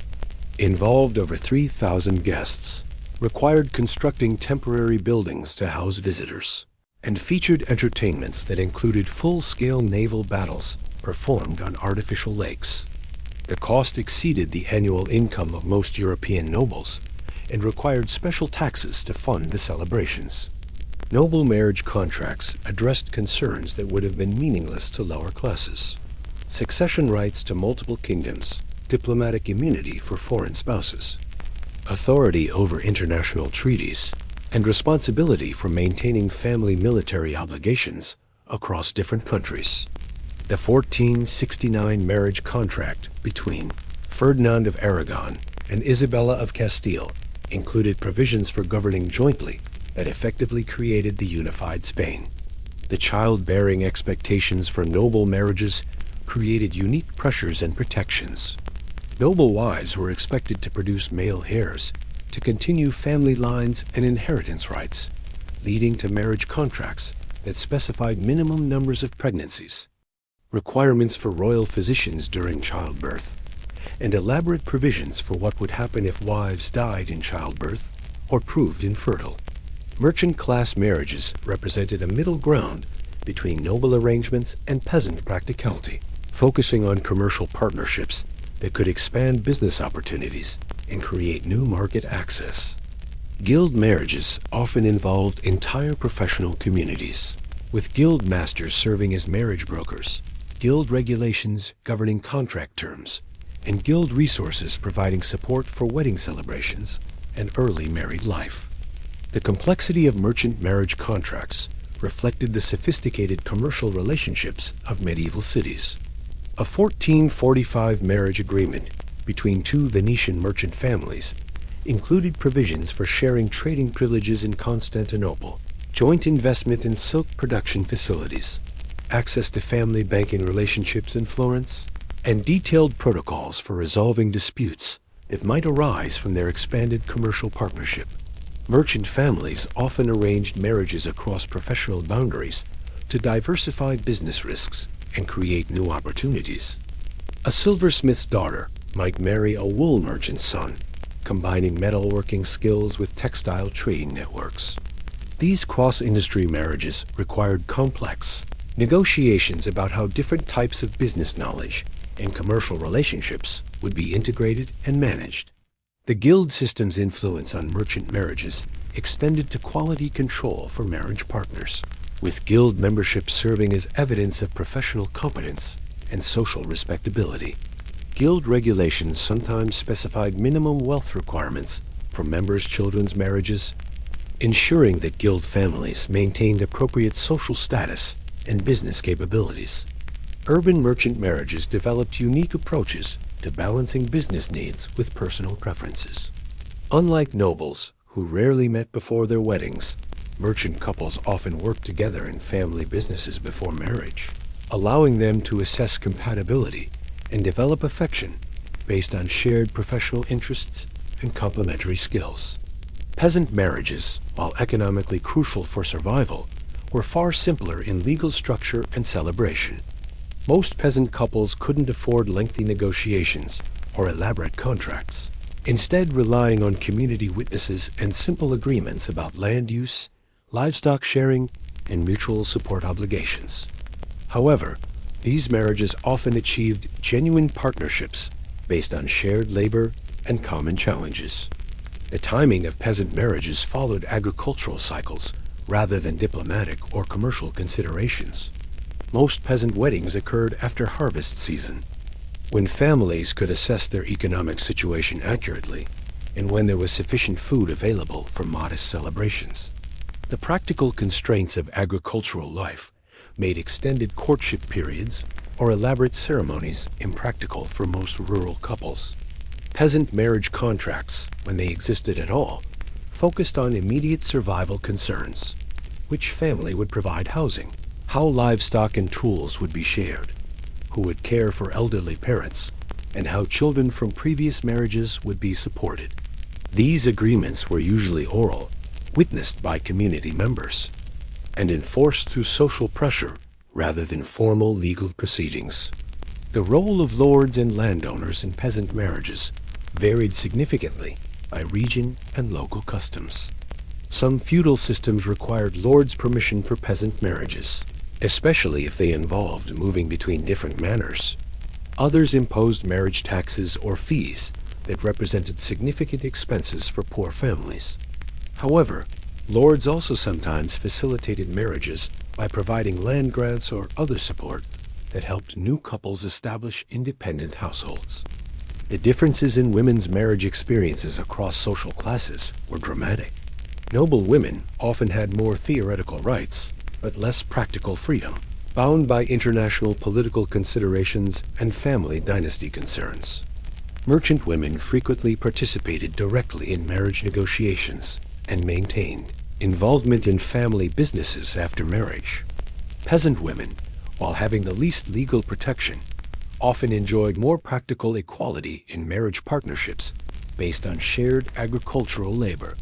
involved over 3,000 guests, required constructing temporary buildings to house visitors, and featured entertainments that included full-scale naval battles performed on artificial lakes. The cost exceeded the annual income of most European nobles and required special taxes to fund the celebrations. Noble marriage contracts addressed concerns that would have been meaningless to lower classes: succession rights to multiple kingdoms, diplomatic immunity for foreign spouses, authority over international treaties, and responsibility for maintaining family military obligations across different countries. The 1469 marriage contract between Ferdinand of Aragon and Isabella of Castile included provisions for governing jointly that effectively created the unified Spain. The childbearing expectations for noble marriages created unique pressures and protections. Noble wives were expected to produce male heirs, to continue family lines and inheritance rights, leading to marriage contracts that specified minimum numbers of pregnancies, requirements for royal physicians during childbirth, and elaborate provisions for what would happen if wives died in childbirth or proved infertile. Merchant-class marriages represented a middle ground between noble arrangements and peasant practicality, focusing on commercial partnerships that could expand business opportunities and create new market access. Guild marriages often involved entire professional communities, with guild masters serving as marriage brokers, guild regulations governing contract terms, and guild resources providing support for wedding celebrations and early married life. The complexity of merchant marriage contracts reflected the sophisticated commercial relationships of medieval cities. A 1445 marriage agreement between two Venetian merchant families included provisions for sharing trading privileges in Constantinople, joint investment in silk production facilities, access to family banking relationships in Florence, and detailed protocols for resolving disputes that might arise from their expanded commercial partnership. Merchant families often arranged marriages across professional boundaries to diversify business risks and create new opportunities. A silversmith's daughter might marry a wool merchant's son, combining metalworking skills with textile trading networks. These cross-industry marriages required complex negotiations about how different types of business knowledge and commercial relationships would be integrated and managed. The guild system's influence on merchant marriages extended to quality control for marriage partners, with guild membership serving as evidence of professional competence and social respectability. Guild regulations sometimes specified minimum wealth requirements for members' children's marriages, ensuring that guild families maintained appropriate social status and business capabilities. Urban merchant marriages developed unique approaches to balancing business needs with personal preferences. Unlike nobles, who rarely met before their weddings, merchant couples often worked together in family businesses before marriage, allowing them to assess compatibility and develop affection based on shared professional interests and complementary skills. Peasant marriages, while economically crucial for survival, were far simpler in legal structure and celebration. Most peasant couples couldn't afford lengthy negotiations or elaborate contracts, instead relying on community witnesses and simple agreements about land use, livestock sharing, and mutual support obligations. However, these marriages often achieved genuine partnerships based on shared labor and common challenges. The timing of peasant marriages followed agricultural cycles rather than diplomatic or commercial considerations. Most peasant weddings occurred after harvest season, when families could assess their economic situation accurately and when there was sufficient food available for modest celebrations. The practical constraints of agricultural life made extended courtship periods or elaborate ceremonies impractical for most rural couples. Peasant marriage contracts, when they existed at all, focused on immediate survival concerns: which family would provide housing, how livestock and tools would be shared, who would care for elderly parents, and how children from previous marriages would be supported. These agreements were usually oral, witnessed by community members, and enforced through social pressure rather than formal legal proceedings. The role of lords and landowners in peasant marriages varied significantly by region and local customs. Some feudal systems required lords' permission for peasant marriages, especially if they involved moving between different manors. Others imposed marriage taxes or fees that represented significant expenses for poor families. However, lords also sometimes facilitated marriages by providing land grants or other support that helped new couples establish independent households. The differences in women's marriage experiences across social classes were dramatic. Noble women often had more theoretical rights, but less practical freedom, bound by international political considerations and family dynasty concerns. Merchant women frequently participated directly in marriage negotiations and maintained involvement in family businesses after marriage. Peasant women, while having the least legal protection, often enjoyed more practical equality in marriage partnerships based on shared agricultural labor.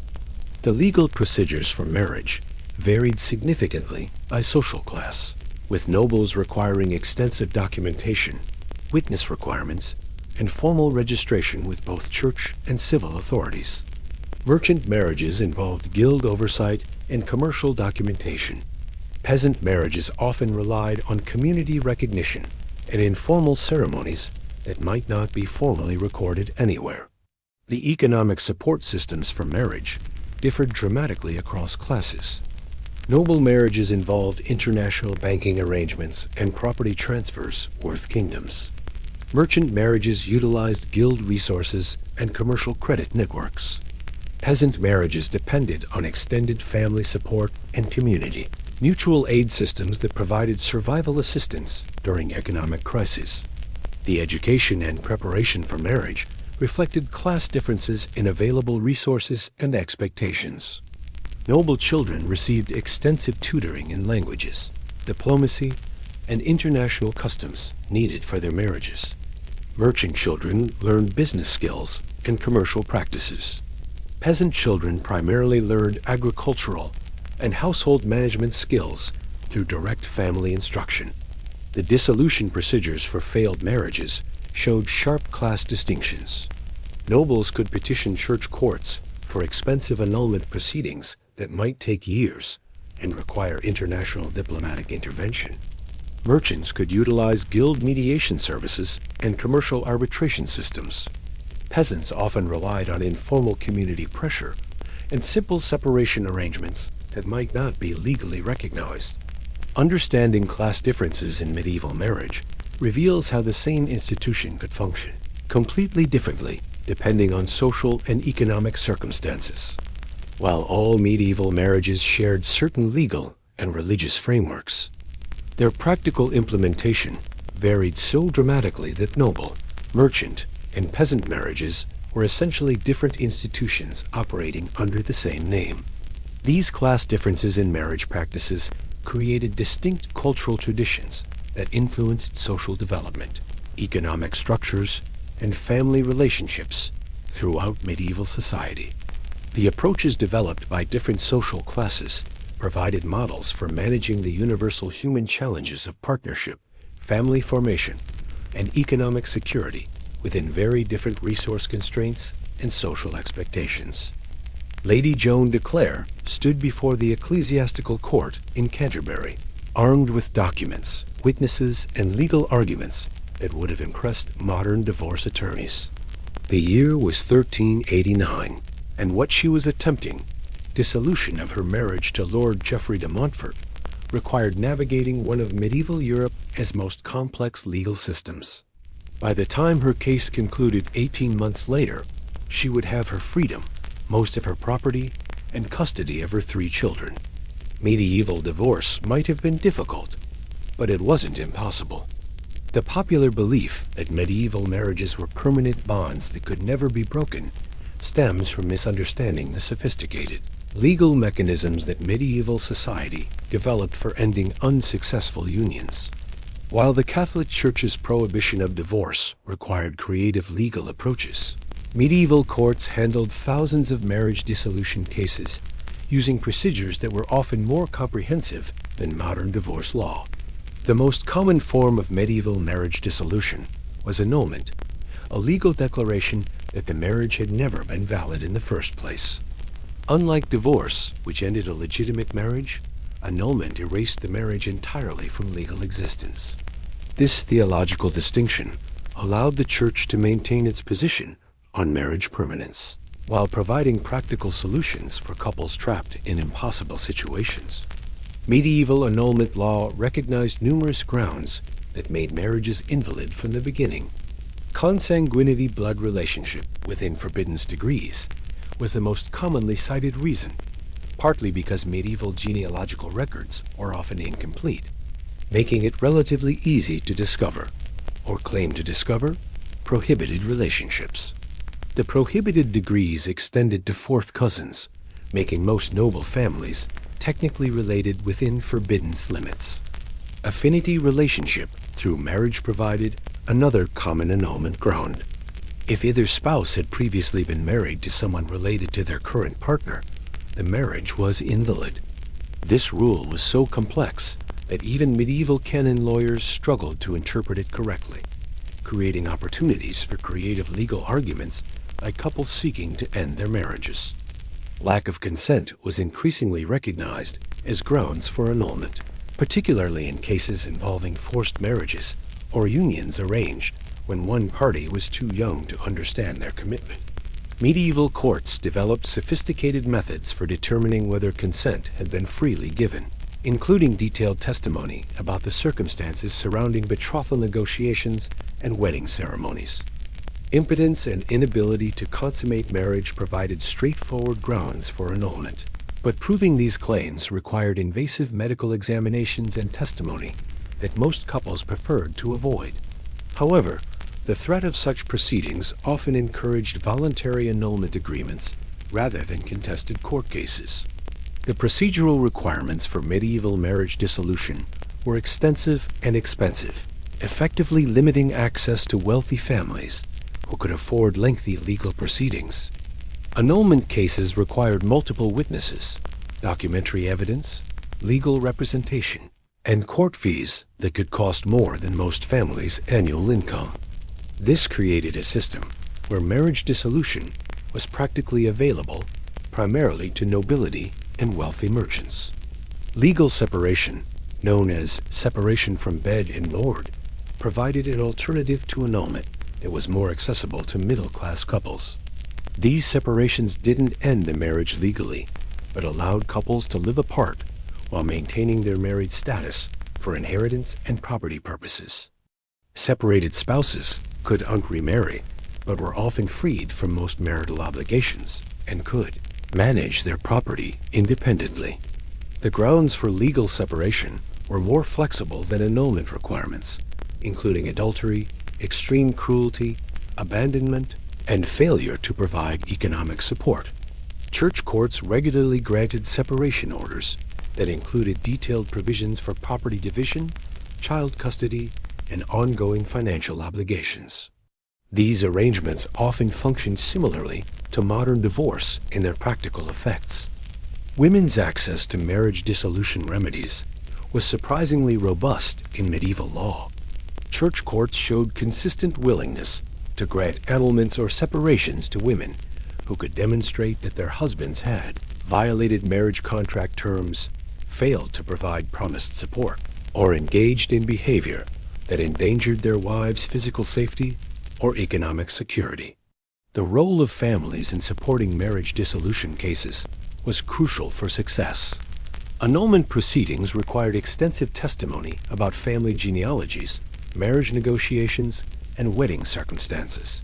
The legal procedures for marriage varied significantly by social class, with nobles requiring extensive documentation, witness requirements, and formal registration with both church and civil authorities. Merchant marriages involved guild oversight and commercial documentation. Peasant marriages often relied on community recognition and informal ceremonies that might not be formally recorded anywhere. The economic support systems for marriage differed dramatically across classes. Noble marriages involved international banking arrangements and property transfers worth kingdoms. Merchant marriages utilized guild resources and commercial credit networks. Peasant marriages depended on extended family support and community mutual aid systems that provided survival assistance during economic crises. The education and preparation for marriage reflected class differences in available resources and expectations. Noble children received extensive tutoring in languages, diplomacy, and international customs needed for their marriages. Merchant children learned business skills and commercial practices. Peasant children primarily learned agricultural and household management skills through direct family instruction. The dissolution procedures for failed marriages showed sharp class distinctions. Nobles could petition church courts for expensive annulment proceedings that might take years and require international diplomatic intervention. Merchants could utilize guild mediation services and commercial arbitration systems. Peasants often relied on informal community pressure and simple separation arrangements that might not be legally recognized. Understanding class differences in medieval marriage reveals how the same institution could function completely differently depending on social and economic circumstances. While all medieval marriages shared certain legal and religious frameworks, their practical implementation varied so dramatically that noble, merchant, and peasant marriages were essentially different institutions operating under the same name. These class differences in marriage practices created distinct cultural traditions that influenced social development, economic structures, and family relationships throughout medieval society. The approaches developed by different social classes provided models for managing the universal human challenges of partnership, family formation, and economic security within very different resource constraints and social expectations. Lady Joan de Clare stood before the ecclesiastical court in Canterbury, armed with documents, witnesses, and legal arguments that would have impressed modern divorce attorneys. The year was 1389, and what she was attempting, dissolution of her marriage to Lord Geoffrey de Montfort, required navigating one of medieval Europe's most complex legal systems. By the time her case concluded 18 months later, she would have her freedom, most of her property, and custody of her 3 children. Medieval divorce might have been difficult, but it wasn't impossible. The popular belief that medieval marriages were permanent bonds that could never be broken stems from misunderstanding the sophisticated legal mechanisms that medieval society developed for ending unsuccessful unions. While the Catholic Church's prohibition of divorce required creative legal approaches, medieval courts handled thousands of marriage dissolution cases using procedures that were often more comprehensive than modern divorce law. The most common form of medieval marriage dissolution was annulment, a legal declaration that the marriage had never been valid in the first place. Unlike divorce, which ended a legitimate marriage, annulment erased the marriage entirely from legal existence. This theological distinction allowed the Church to maintain its position on marriage permanence, while providing practical solutions for couples trapped in impossible situations. Medieval annulment law recognized numerous grounds that made marriages invalid from the beginning. Consanguinity blood relationship within forbidden degrees was the most commonly cited reason, partly because medieval genealogical records were often incomplete, making it relatively easy to discover, or claim to discover, prohibited relationships. The prohibited degrees extended to 4th cousins, making most noble families technically related within forbidden limits. Affinity relationship through marriage provided another common annulment ground. If either spouse had previously been married to someone related to their current partner, the marriage was invalid. This rule was so complex that even medieval canon lawyers struggled to interpret it correctly, creating opportunities for creative legal arguments by couples seeking to end their marriages. Lack of consent was increasingly recognized as grounds for annulment, particularly in cases involving forced marriages or unions arranged when one party was too young to understand their commitment. Medieval courts developed sophisticated methods for determining whether consent had been freely given, including detailed testimony about the circumstances surrounding betrothal negotiations and wedding ceremonies. Impotence and inability to consummate marriage provided straightforward grounds for annulment, but proving these claims required invasive medical examinations and testimony that most couples preferred to avoid. However, the threat of such proceedings often encouraged voluntary annulment agreements rather than contested court cases. The procedural requirements for medieval marriage dissolution were extensive and expensive, effectively limiting access to wealthy families who could afford lengthy legal proceedings. Annulment cases required multiple witnesses, documentary evidence, legal representation, and court fees that could cost more than most families' annual income. This created a system where marriage dissolution was practically available primarily to nobility and wealthy merchants. Legal separation, known as separation from bed and lord, provided an alternative to annulment that was more accessible to middle-class couples. These separations didn't end the marriage legally, but allowed couples to live apart while maintaining their married status for inheritance and property purposes. Separated spouses could remarry, but were often freed from most marital obligations and could manage their property independently. The grounds for legal separation were more flexible than annulment requirements, including adultery, extreme cruelty, abandonment, and failure to provide economic support. Church courts regularly granted separation orders that included detailed provisions for property division, child custody, and ongoing financial obligations. These arrangements often functioned similarly to modern divorce in their practical effects. Women's access to marriage dissolution remedies was surprisingly robust in medieval law. Church courts showed consistent willingness to grant annulments or separations to women who could demonstrate that their husbands had violated marriage contract terms, failed to provide promised support, or engaged in behavior that endangered their wives' physical safety or economic security. The role of families in supporting marriage dissolution cases was crucial for success. Annulment proceedings required extensive testimony about family genealogies, marriage negotiations, and wedding circumstances.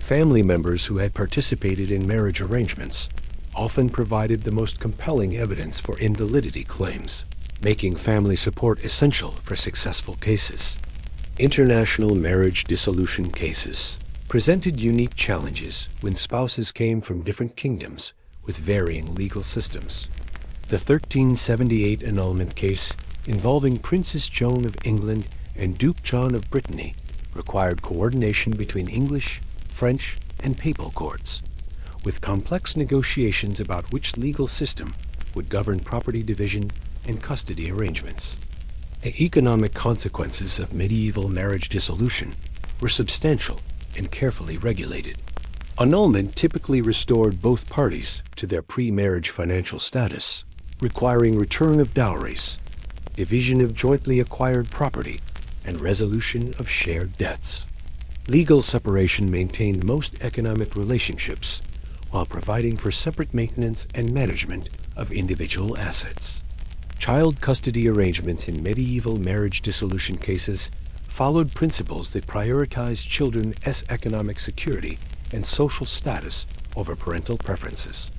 Family members who had participated in marriage arrangements often provided the most compelling evidence for invalidity claims, making family support essential for successful cases. International marriage dissolution cases presented unique challenges when spouses came from different kingdoms with varying legal systems. The 1378 annulment case involving Princess Joan of England and Duke John of Brittany required coordination between English, French, and papal courts, with complex negotiations about which legal system would govern property division and custody arrangements. The economic consequences of medieval marriage dissolution were substantial and carefully regulated. Annulment typically restored both parties to their pre-marriage financial status, requiring return of dowries, division of jointly acquired property, and resolution of shared debts. Legal separation maintained most economic relationships while providing for separate maintenance and management of individual assets. Child custody arrangements in medieval marriage dissolution cases followed principles that prioritized children's economic security and social status over parental preferences.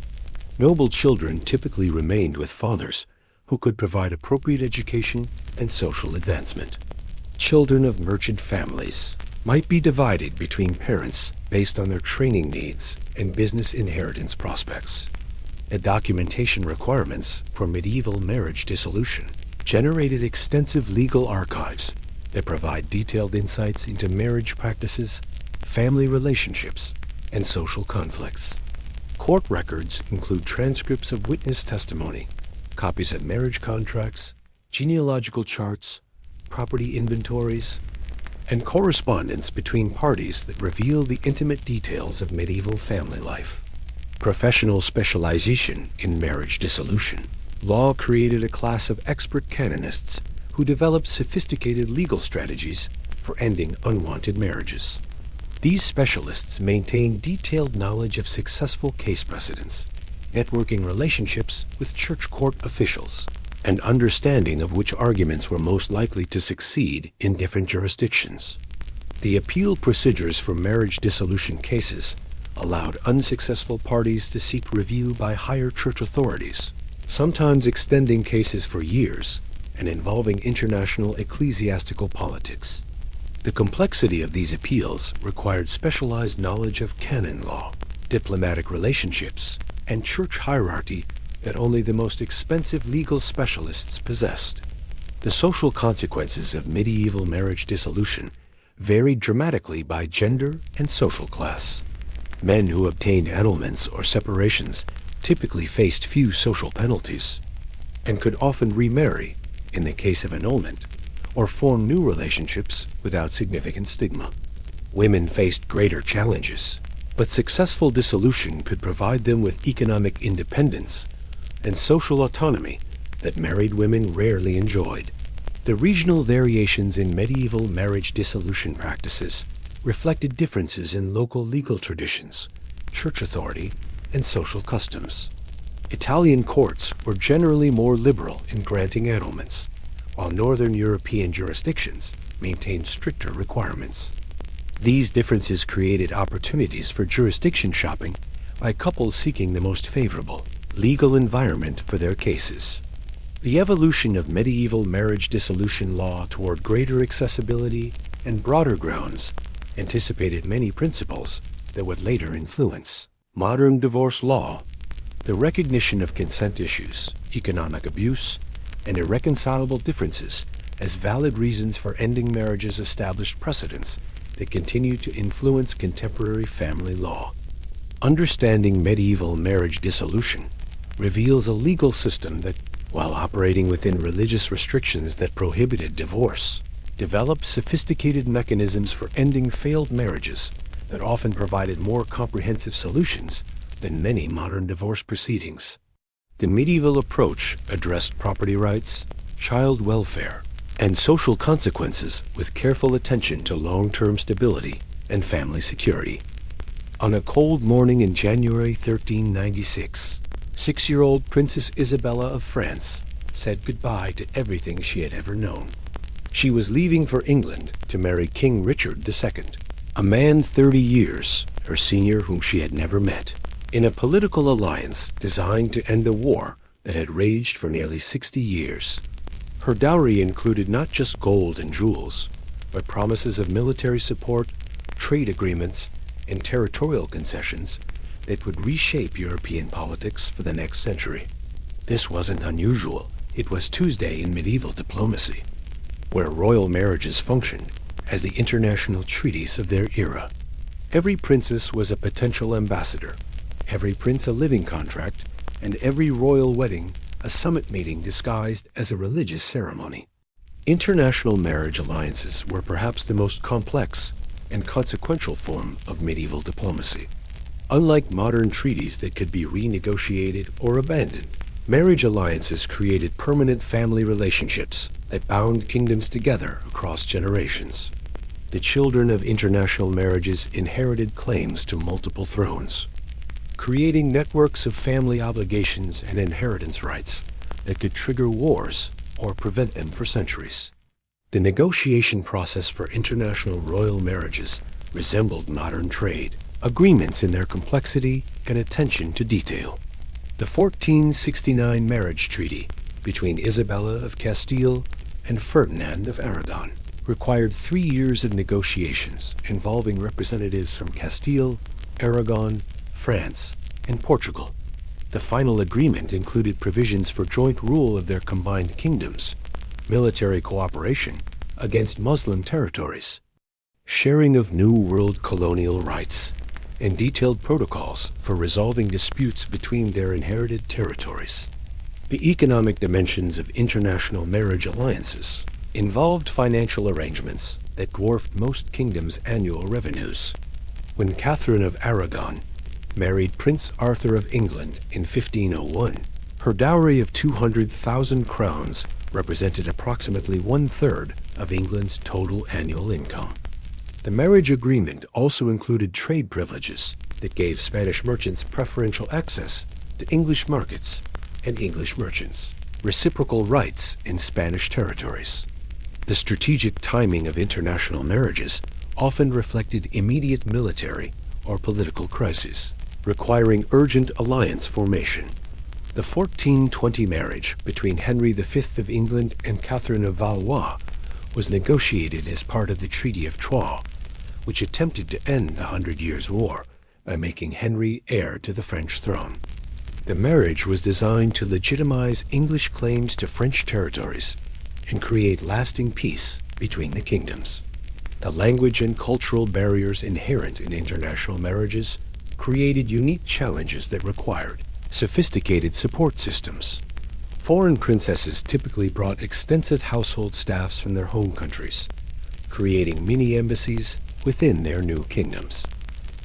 Noble children typically remained with fathers who could provide appropriate education and social advancement. Children of merchant families might be divided between parents based on their training needs and business inheritance prospects. The documentation requirements for medieval marriage dissolution generated extensive legal archives that provide detailed insights into marriage practices, family relationships, and social conflicts. Court records include transcripts of witness testimony, copies of marriage contracts, genealogical charts, property inventories, and correspondence between parties that reveal the intimate details of medieval family life. Professional specialization in marriage dissolution. Law created a class of expert canonists who developed sophisticated legal strategies for ending unwanted marriages. These specialists maintained detailed knowledge of successful case precedents, networking relationships with church court officials, and understanding of which arguments were most likely to succeed in different jurisdictions. The appeal procedures for marriage dissolution cases allowed unsuccessful parties to seek review by higher church authorities, sometimes extending cases for years and involving international ecclesiastical politics. The complexity of these appeals required specialized knowledge of canon law, diplomatic relationships, and church hierarchy that only the most expensive legal specialists possessed. The social consequences of medieval marriage dissolution varied dramatically by gender and social class. Men who obtained annulments or separations typically faced few social penalties and could often remarry in the case of annulment or form new relationships without significant stigma. Women faced greater challenges, but successful dissolution could provide them with economic independence and social autonomy that married women rarely enjoyed. The regional variations in medieval marriage dissolution practices reflected differences in local legal traditions, church authority, and social customs. Italian courts were generally more liberal in granting annulments, while Northern European jurisdictions maintained stricter requirements. These differences created opportunities for jurisdiction shopping by couples seeking the most favorable legal environment for their cases. The evolution of medieval marriage dissolution law toward greater accessibility and broader grounds anticipated many principles that would later influence modern divorce law. The recognition of consent issues, economic abuse, and irreconcilable differences as valid reasons for ending marriages established precedents that continue to influence contemporary family law. Understanding medieval marriage dissolution reveals a legal system that, while operating within religious restrictions that prohibited divorce, developed sophisticated mechanisms for ending failed marriages that often provided more comprehensive solutions than many modern divorce proceedings. The medieval approach addressed property rights, child welfare, and social consequences with careful attention to long-term stability and family security. On a cold morning in January 1396, 6-year-old Princess Isabella of France said goodbye to everything she had ever known. She was leaving for England to marry King Richard II, a man 30 years her senior whom she had never met, in a political alliance designed to end a war that had raged for nearly 60 years. Her dowry included not just gold and jewels, but promises of military support, trade agreements, and territorial concessions that would reshape European politics for the next century. This wasn't unusual. It was Tuesday in medieval diplomacy, where royal marriages functioned as the international treaties of their era. Every princess was a potential ambassador, every prince a living contract, and every royal wedding a summit meeting disguised as a religious ceremony. International marriage alliances were perhaps the most complex and consequential form of medieval diplomacy. Unlike modern treaties that could be renegotiated or abandoned, marriage alliances created permanent family relationships that bound kingdoms together across generations. The children of international marriages inherited claims to multiple thrones, creating networks of family obligations and inheritance rights that could trigger wars or prevent them for centuries. The negotiation process for international royal marriages resembled modern trade, agreements in their complexity and attention to detail. The 1469 marriage treaty between Isabella of Castile and Ferdinand of Aragon required 3 years of negotiations involving representatives from Castile, Aragon, France, and Portugal. The final agreement included provisions for joint rule of their combined kingdoms, military cooperation against Muslim territories, sharing of New World colonial rights, and detailed protocols for resolving disputes between their inherited territories. The economic dimensions of international marriage alliances involved financial arrangements that dwarfed most kingdoms' annual revenues. When Catherine of Aragon married Prince Arthur of England in 1501, her dowry of 200,000 crowns represented approximately 1/3 of England's total annual income. The marriage agreement also included trade privileges that gave Spanish merchants preferential access to English markets and English merchants, reciprocal rights in Spanish territories. The strategic timing of international marriages often reflected immediate military or political crises, requiring urgent alliance formation. The 1420 marriage between Henry V of England and Catherine of Valois was negotiated as part of the Treaty of Troyes, which attempted to end the 100 Years' War by making Henry heir to the French throne. The marriage was designed to legitimize English claims to French territories and create lasting peace between the kingdoms. The language and cultural barriers inherent in international marriages created unique challenges that required sophisticated support systems. Foreign princesses typically brought extensive household staffs from their home countries, creating mini-embassies within their new kingdoms.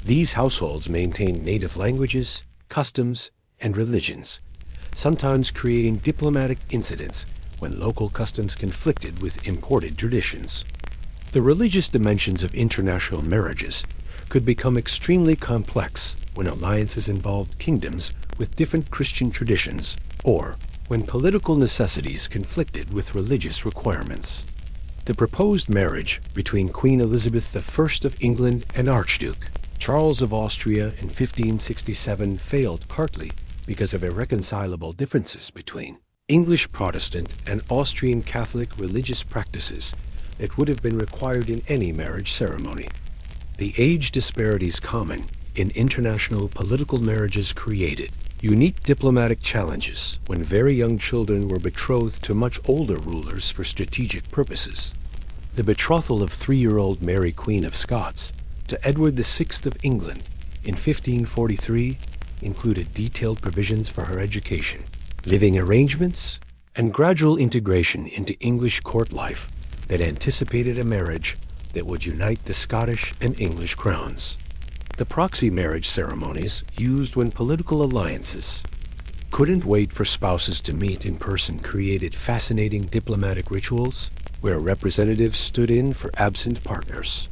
These households maintained native languages, customs, and religions, sometimes creating diplomatic incidents when local customs conflicted with imported traditions. The religious dimensions of international marriages could become extremely complex when alliances involved kingdoms with different Christian traditions or when political necessities conflicted with religious requirements. The proposed marriage between Queen Elizabeth I of England and Archduke Charles of Austria in 1567 failed partly because of irreconcilable differences between English Protestant and Austrian Catholic religious practices that would have been required in any marriage ceremony. The age disparities common in international political marriages created unique diplomatic challenges when very young children were betrothed to much older rulers for strategic purposes. The betrothal of 3-year-old Mary Queen of Scots to Edward VI of England in 1543 included detailed provisions for her education, living arrangements, and gradual integration into English court life that anticipated a marriage that would unite the Scottish and English crowns. The proxy marriage ceremonies used when political alliances couldn't wait for spouses to meet in person created fascinating diplomatic rituals where representatives stood in for absent partners.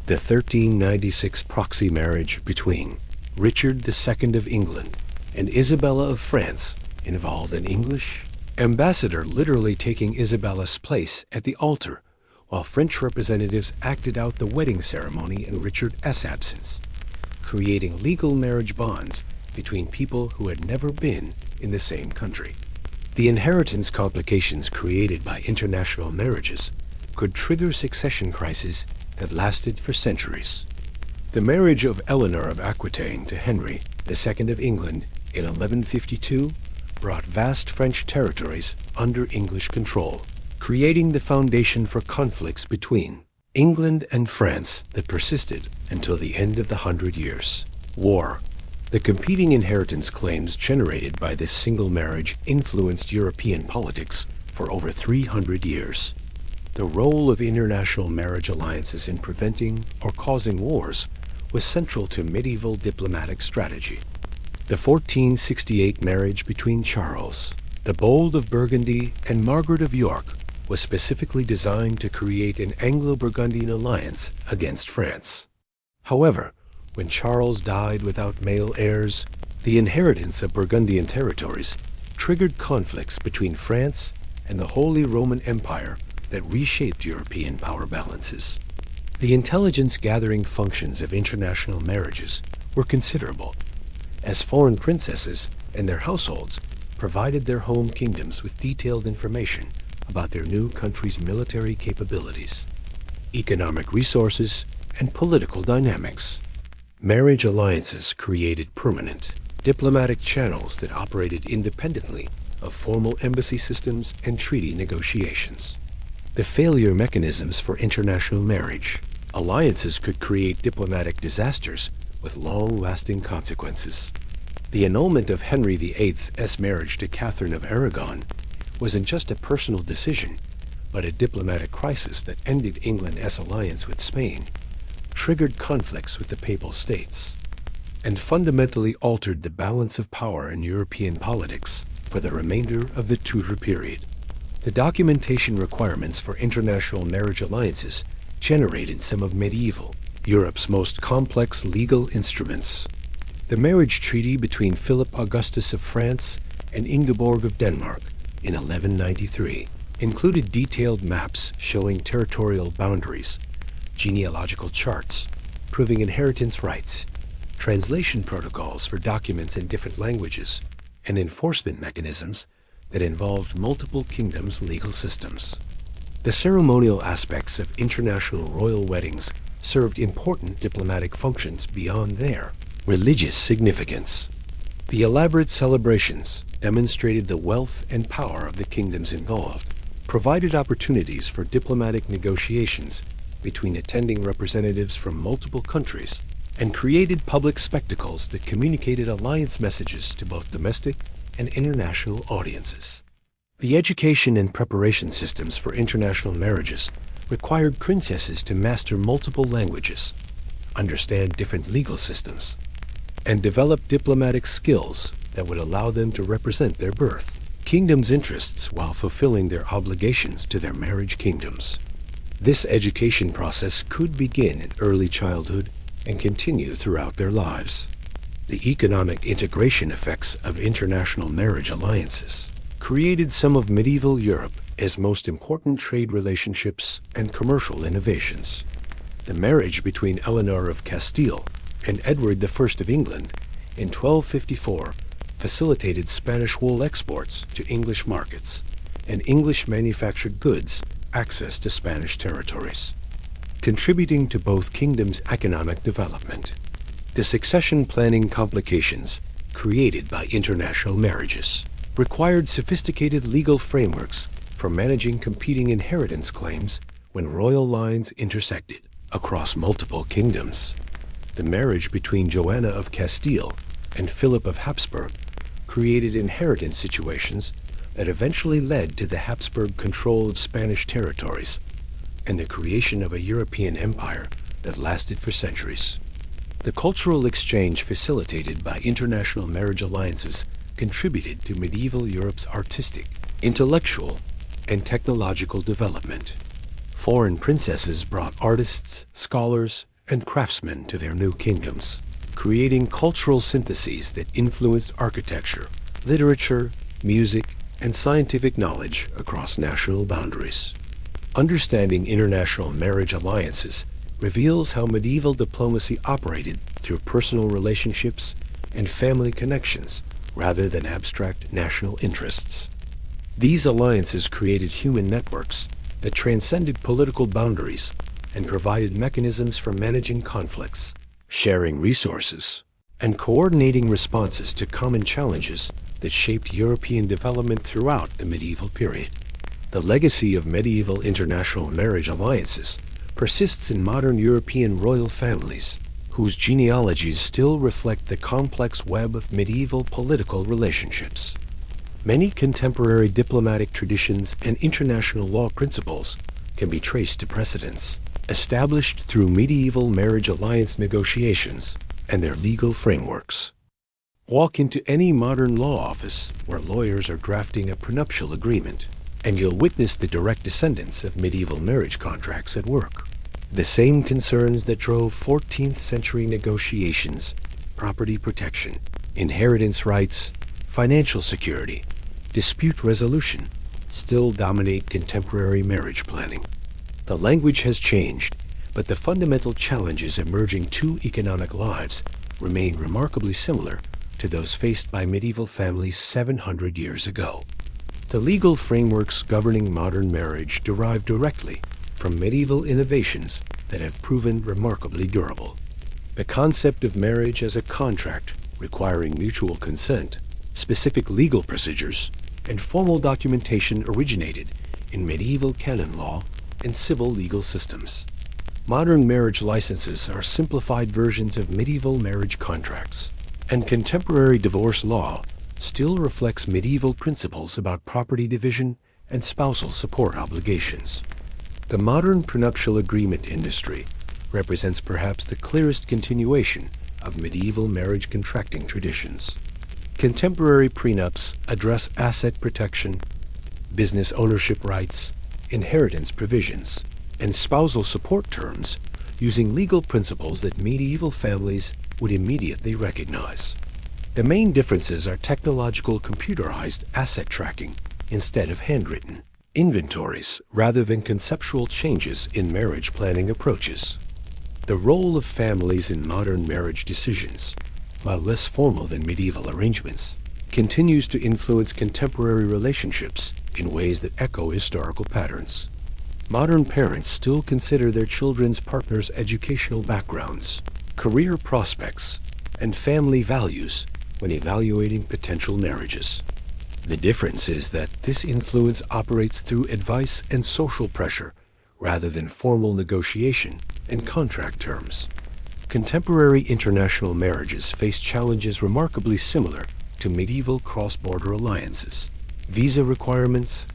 The 1396 proxy marriage between Richard II of England and Isabella of France involved an English ambassador literally taking Isabella's place at the altar, while French representatives acted out the wedding ceremony in Richard's absence, creating legal marriage bonds between people who had never been in the same country. The inheritance complications created by international marriages could trigger succession crises that lasted for centuries. The marriage of Eleanor of Aquitaine to Henry II of England in 1152 brought vast French territories under English control, creating the foundation for conflicts between England and France that persisted until the end of the Hundred Years' War. The competing inheritance claims generated by this single marriage influenced European politics for over 300 years. The role of international marriage alliances in preventing or causing wars was central to medieval diplomatic strategy. The 1468 marriage between Charles the Bold of Burgundy and Margaret of York was specifically designed to create an Anglo-Burgundian alliance against France. However, when Charles died without male heirs, the inheritance of Burgundian territories triggered conflicts between France and the Holy Roman Empire that reshaped European power balances. The intelligence-gathering functions of international marriages were considerable, as foreign princesses and their households provided their home kingdoms with detailed information about their new country's military capabilities, economic resources, and political dynamics. Marriage alliances created permanent diplomatic channels that operated independently of formal embassy systems and treaty negotiations. The failure mechanisms for international marriage. Alliances could create diplomatic disasters with long-lasting consequences. The annulment of Henry VIII's marriage to Catherine of Aragon wasn't just a personal decision, but a diplomatic crisis that ended England's alliance with Spain, triggered conflicts with the Papal States, and fundamentally altered the balance of power in European politics for the remainder of the Tudor period. The documentation requirements for international marriage alliances generated some of medieval Europe's most complex legal instruments. The marriage treaty between Philip Augustus of France and Ingeborg of Denmark in 1193 included detailed maps showing territorial boundaries, genealogical charts proving inheritance rights, translation protocols for documents in different languages, and enforcement mechanisms that involved multiple kingdoms' legal systems. The ceremonial aspects of international royal weddings served important diplomatic functions beyond their religious significance. The elaborate celebrations demonstrated the wealth and power of the kingdoms involved, provided opportunities for diplomatic negotiations between attending representatives from multiple countries, and created public spectacles that communicated alliance messages to both domestic and international audiences. The education and preparation systems for international marriages required princesses to master multiple languages, understand different legal systems, and develop diplomatic skills that would allow them to represent their birth kingdom's interests while fulfilling their obligations to their marriage kingdoms. This education process could begin in early childhood and continue throughout their lives. The economic integration effects of international marriage alliances created some of medieval Europe as most important trade relationships and commercial innovations. The marriage between Eleanor of Castile and Edward I of England in 1254 facilitated Spanish wool exports to English markets and English-manufactured goods access to Spanish territories, contributing to both kingdoms' economic development. The succession planning complications created by international marriages required sophisticated legal frameworks for managing competing inheritance claims when royal lines intersected across multiple kingdoms. The marriage between Joanna of Castile and Philip of Habsburg created inheritance situations that eventually led to the Habsburg control of Spanish territories and the creation of a European empire that lasted for centuries. The cultural exchange facilitated by international marriage alliances contributed to medieval Europe's artistic, intellectual, and technological development. Foreign princesses brought artists, scholars, and craftsmen to their new kingdoms, creating cultural syntheses that influenced architecture, literature, music, and scientific knowledge across national boundaries. Understanding international marriage alliances reveals how medieval diplomacy operated through personal relationships and family connections rather than abstract national interests. These alliances created human networks that transcended political boundaries and provided mechanisms for managing conflicts, sharing resources, and coordinating responses to common challenges that shaped European development throughout the medieval period. The legacy of medieval international marriage alliances persists in modern European royal families, whose genealogies still reflect the complex web of medieval political relationships. Many contemporary diplomatic traditions and international law principles can be traced to precedents established through medieval marriage alliance negotiations and their legal frameworks. Walk into any modern law office where lawyers are drafting a prenuptial agreement, and you'll witness the direct descendants of medieval marriage contracts at work. The same concerns that drove 14th century negotiations, property protection, inheritance rights, financial security, dispute resolution, still dominate contemporary marriage planning. The language has changed, but the fundamental challenges emerging two economic lives remain remarkably similar to those faced by medieval families 700 years ago. The legal frameworks governing modern marriage derive directly from medieval innovations that have proven remarkably durable. The concept of marriage as a contract requiring mutual consent, specific legal procedures, and formal documentation originated in medieval canon law and civil legal systems. Modern marriage licenses are simplified versions of medieval marriage contracts, and contemporary divorce law still reflects medieval principles about property division and spousal support obligations. The modern prenuptial agreement industry represents perhaps the clearest continuation of medieval marriage contracting traditions. Contemporary prenups address asset protection, business ownership rights, inheritance provisions, and spousal support terms using legal principles that medieval families would immediately recognize. The main differences are technological computerized asset tracking instead of handwritten inventories rather than conceptual changes in marriage planning approaches. The role of families in modern marriage decisions, while less formal than medieval arrangements, continues to influence contemporary relationships in ways that echo historical patterns. Modern parents still consider their children's partners' educational backgrounds, career prospects, and family values when evaluating potential marriages. The difference is that this influence operates through advice and social pressure rather than formal negotiation and contract terms. Contemporary international marriages face challenges remarkably similar to medieval cross-border alliances: visa requirements,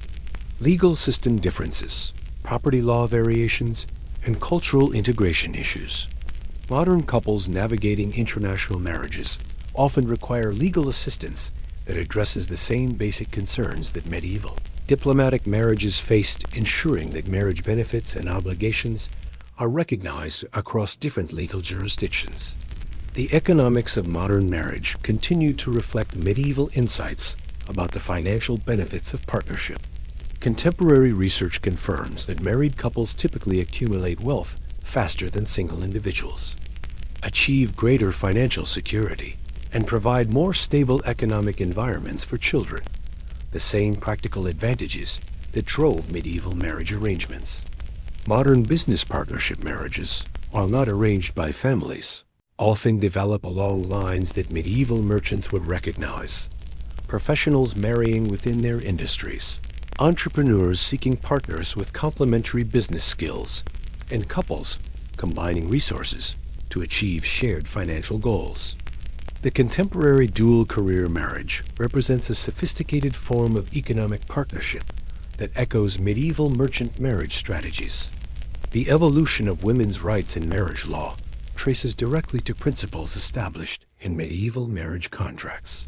legal system differences, property law variations, and cultural integration issues. Modern couples navigating international marriages often require legal assistance that addresses the same basic concerns that medieval diplomatic marriages faced, ensuring that marriage benefits and obligations are recognized across different legal jurisdictions. The economics of modern marriage continue to reflect medieval insights about the financial benefits of partnership. Contemporary research confirms that married couples typically accumulate wealth faster than single individuals, achieve greater financial security, and provide more stable economic environments for children, the same practical advantages that drove medieval marriage arrangements. Modern business partnership marriages, while not arranged by families, often develop along lines that medieval merchants would recognize: professionals marrying within their industries, entrepreneurs seeking partners with complementary business skills, and couples combining resources to achieve shared financial goals. The contemporary dual-career marriage represents a sophisticated form of economic partnership that echoes medieval merchant marriage strategies. The evolution of women's rights in marriage law traces directly to principles established in medieval marriage contracts.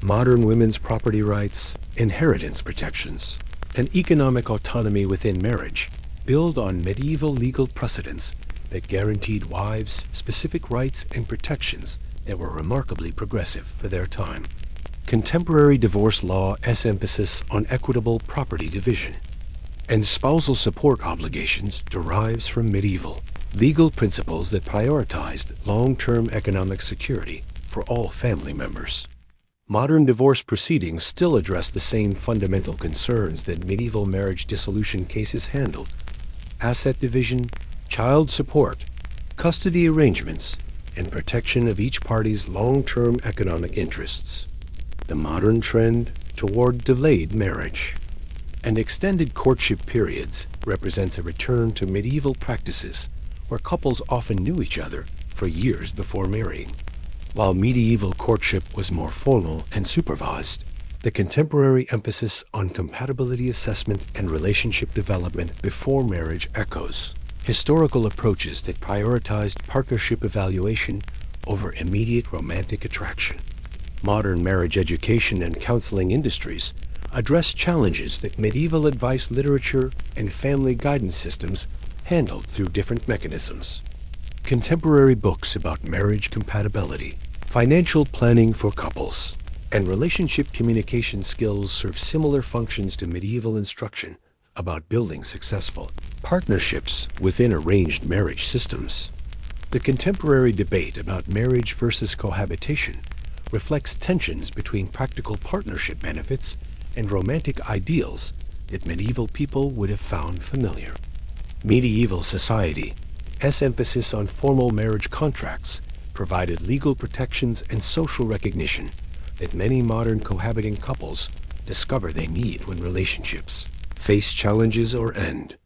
Modern women's property rights, inheritance protections, and economic autonomy within marriage build on medieval legal precedents that guaranteed wives specific rights and protections that were remarkably progressive for their time. Contemporary divorce law has emphasis on equitable property division, and spousal support obligations derives from medieval legal principles that prioritized long-term economic security for all family members. Modern divorce proceedings still address the same fundamental concerns that medieval marriage dissolution cases handled: asset division, child support, custody arrangements, and protection of each party's long-term economic interests. The modern trend toward delayed marriage and extended courtship periods represents a return to medieval practices where couples often knew each other for years before marrying. While medieval courtship was more formal and supervised, the contemporary emphasis on compatibility assessment and relationship development before marriage echoes historical approaches that prioritized partnership evaluation over immediate romantic attraction. Modern marriage education and counseling industries address challenges that medieval advice literature and family guidance systems handled through different mechanisms. Contemporary books about marriage compatibility, financial planning for couples, and relationship communication skills serve similar functions to medieval instruction about building successful partnerships within arranged marriage systems. The contemporary debate about marriage versus cohabitation reflects tensions between practical partnership benefits and romantic ideals that medieval people would have found familiar. Medieval society has emphasis on formal marriage contracts, provided legal protections and social recognition that many modern cohabiting couples discover they need when relationships face challenges or end.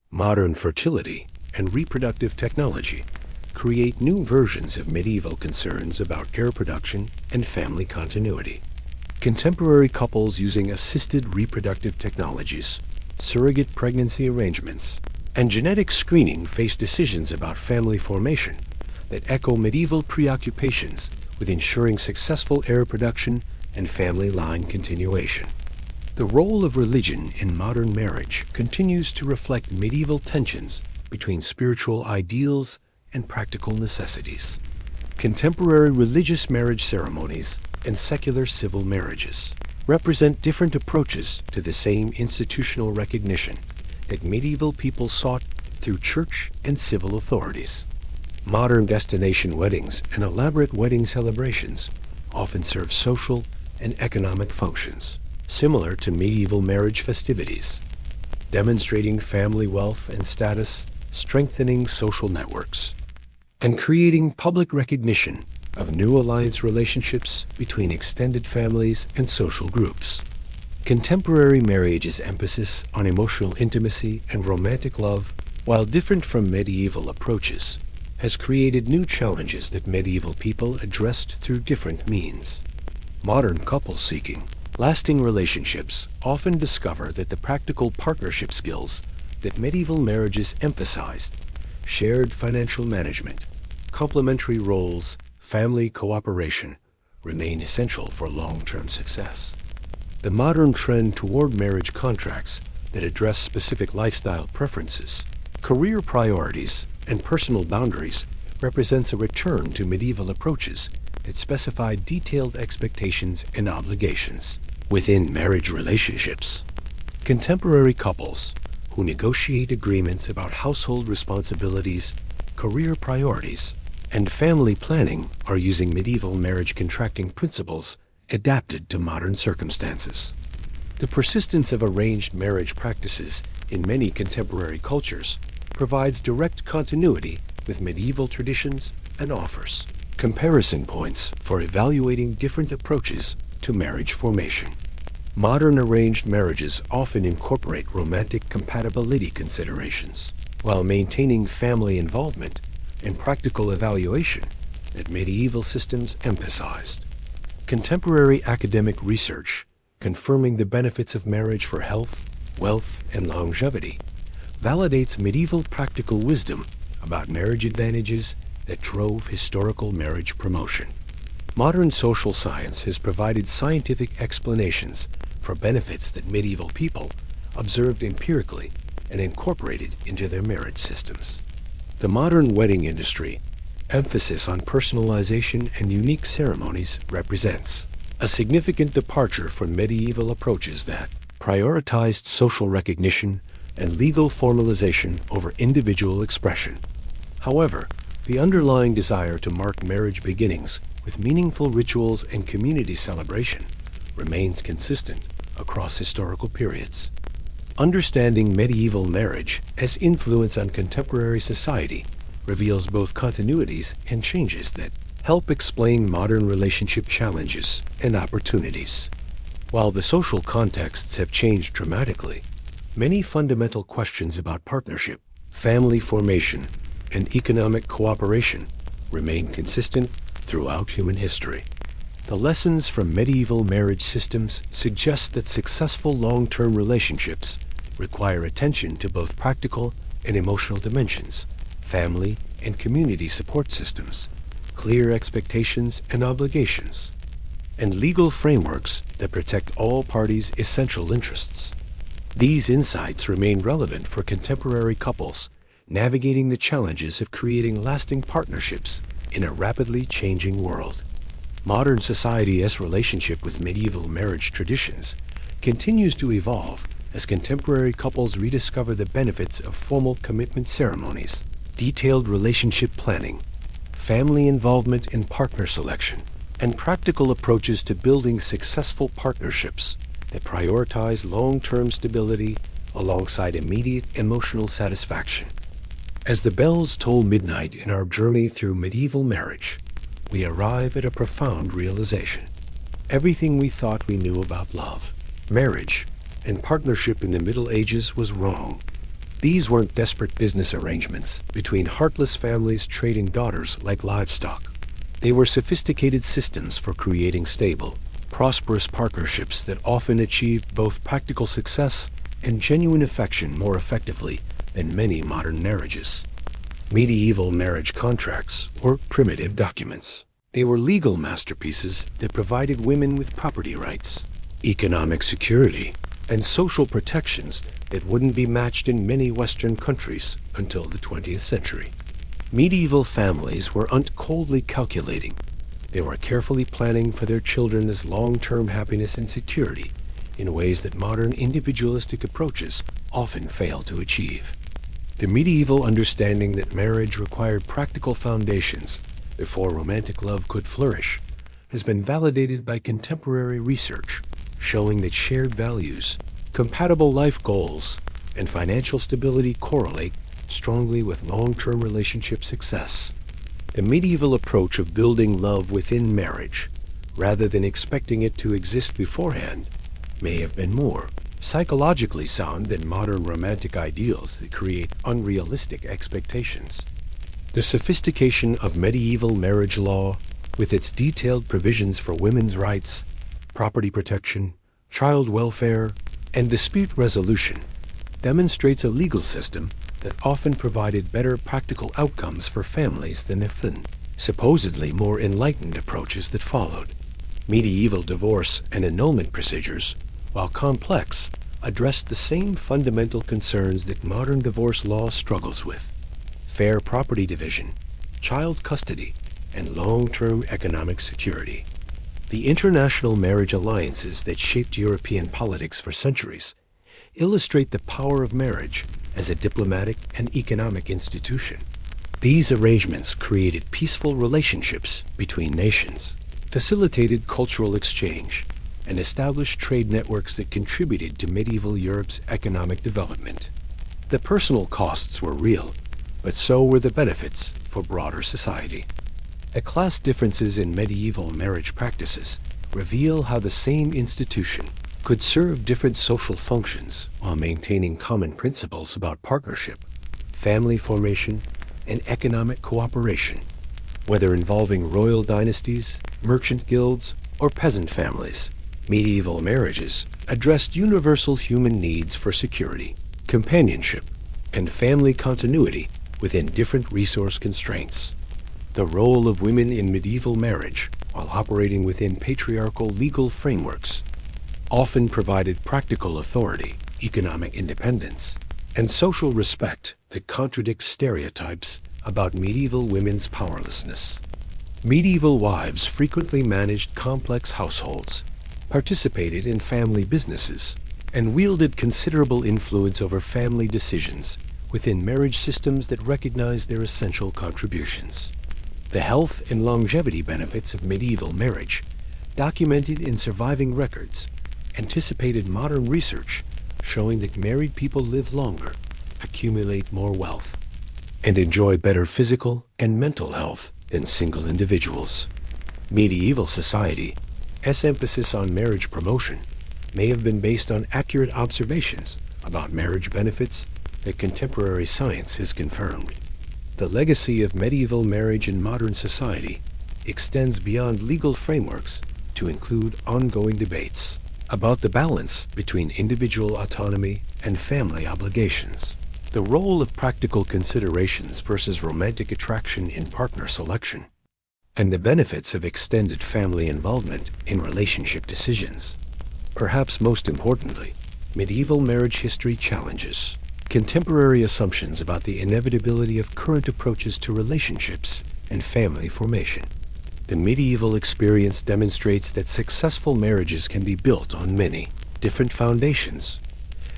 Modern fertility and reproductive technology create new versions of medieval concerns about heir production and family continuity. Contemporary couples using assisted reproductive technologies, surrogate pregnancy arrangements, and genetic screening face decisions about family formation that echo medieval preoccupations with ensuring successful heir production and family line continuation. The role of religion in modern marriage continues to reflect medieval tensions between spiritual ideals and practical necessities. Contemporary religious marriage ceremonies and secular civil marriages represent different approaches to the same institutional recognition that medieval people sought through church and civil authorities. Modern destination weddings and elaborate wedding celebrations often serve social and economic functions similar to medieval marriage festivities, demonstrating family wealth and status, strengthening social networks, and creating public recognition of new alliance relationships between extended families and social groups. Contemporary marriage's emphasis on emotional intimacy and romantic love, while different from medieval approaches, has created new challenges that medieval people addressed through different means. Modern couples seeking lasting relationships often discover that the practical partnership skills that medieval marriages emphasized, shared financial management, complementary roles, family cooperation, remain essential for long-term success. The modern trend toward marriage contracts that address specific lifestyle preferences, career priorities, and personal boundaries represents a return to medieval approaches that specify detailed expectations and obligations. Within marriage relationships, contemporary couples who negotiate agreements about household responsibilities, career priorities, and family planning are using medieval marriage contracting principles adapted to modern circumstances. The persistence of arranged marriage practices in many contemporary cultures provides direct continuity with medieval traditions and offers comparison points for evaluating different approaches to marriage formation. Modern arranged marriages often incorporate romantic compatibility considerations while maintaining family involvement and practical evaluation that medieval systems emphasized. Contemporary academic research confirming the benefits of marriage for health, wealth, and longevity validates medieval practical wisdom about marriage advantages that drove historical marriage promotion. Modern social science has provided scientific explanations for benefits that medieval people observed empirically and incorporated into their marriage systems. The modern wedding industry, emphasis on personalization and unique ceremonies, represents a significant departure from medieval approaches that prioritized social recognition and legal formalization over individual expression. However, the underlying desire to mark marriage beginnings with meaningful rituals and community celebration remains consistent across historical periods. Understanding medieval marriage as influence on contemporary society reveals both continuities and changes that help explain modern relationship challenges and opportunities. While the social contexts have changed dramatically, many fundamental questions about partnership, family formation, and economic cooperation remain consistent throughout human history. The lessons from medieval marriage systems suggest that successful long-term relationships require attention to both practical and emotional dimensions, family and community support systems, clear expectations and obligations, and legal frameworks that protect all parties' essential interests. These insights remain relevant for contemporary couples navigating the challenges of creating lasting partnerships in a rapidly changing world. Modern society's relationship with medieval marriage traditions continues to evolve as contemporary couples rediscover the benefits of formal commitment ceremonies, detailed relationship planning, family involvement in partner selection, and practical approaches to building successful partnerships that prioritize long-term stability alongside immediate emotional satisfaction. As the bells toll midnight in our journey through medieval marriage, we arrive at a profound realization. Everything we thought we knew about love, marriage, and partnership in the Middle Ages was wrong. These weren't desperate business arrangements between heartless families trading daughters like livestock. They were sophisticated systems for creating stable, prosperous partnerships that often achieved both practical success and genuine affection more effectively than many modern marriages. Medieval marriage contracts were primitive documents. They were legal masterpieces that provided women with property rights, economic security, and social protections that wouldn't be matched in many Western countries until the 20th century. Medieval families were coldly calculating. They were carefully planning for their children's long-term happiness and security in ways that modern individualistic approaches often fail to achieve. The medieval understanding that marriage required practical foundations before romantic love could flourish has been validated by contemporary research, showing that shared values, compatible life goals, and financial stability correlate strongly with long-term relationship success. The medieval approach of building love within marriage, rather than expecting it to exist beforehand, may have been more psychologically sound than modern romantic ideals that create unrealistic expectations. The sophistication of medieval marriage law, with its detailed provisions for women's rights, property protection, child welfare, and dispute resolution, demonstrates a legal system that often provided better practical outcomes for families than the supposedly more enlightened approaches that followed. Medieval divorce and annulment procedures, while complex, addressed the same fundamental concerns that modern divorce law struggles with: fair property division, child custody, and long-term economic security. The international marriage alliances that shaped European politics for centuries illustrate the power of marriage as a diplomatic and economic institution. These arrangements created peaceful relationships between nations, facilitated cultural exchange, and established trade networks that contributed to medieval Europe's economic development. The personal costs were real, but so were the benefits for broader society. The class differences in medieval marriage practices reveal how the same institution could serve different social functions while maintaining common principles about partnership, family formation, and economic cooperation, whether involving royal dynasties, merchant guilds, or peasant families. Medieval marriages addressed universal human needs for security, companionship, and family continuity within different resource constraints. The role of women in medieval marriage, while operating within patriarchal legal frameworks, often provided practical authority, economic independence, and social respect that contradict stereotypes about medieval women's powerlessness. Medieval wives frequently managed complex households, participated in family businesses, and wielded considerable influence over family decisions within marriage systems that recognized their essential contributions. The health and longevity benefits of medieval marriage, documented in surviving records, anticipated modern research showing that married people live longer, accumulate more wealth, and enjoy better physical and mental health than single individuals. Medieval society's emphasis on marriage promotion may have been based on accurate observations about marriage benefits that contemporary science has confirmed. The legacy of medieval marriage in modern society extends beyond legal frameworks to include ongoing debates about the balance between individual autonomy and family obligations, the role of practical considerations versus romantic attraction in partner selection, and the benefits of extended family involvement in relationship decisions. Perhaps most importantly, medieval marriage history challenges contemporary assumptions about the inevitability of current approaches to relationships and family formation. The medieval experience demonstrates that successful marriages can be built on many different foundations,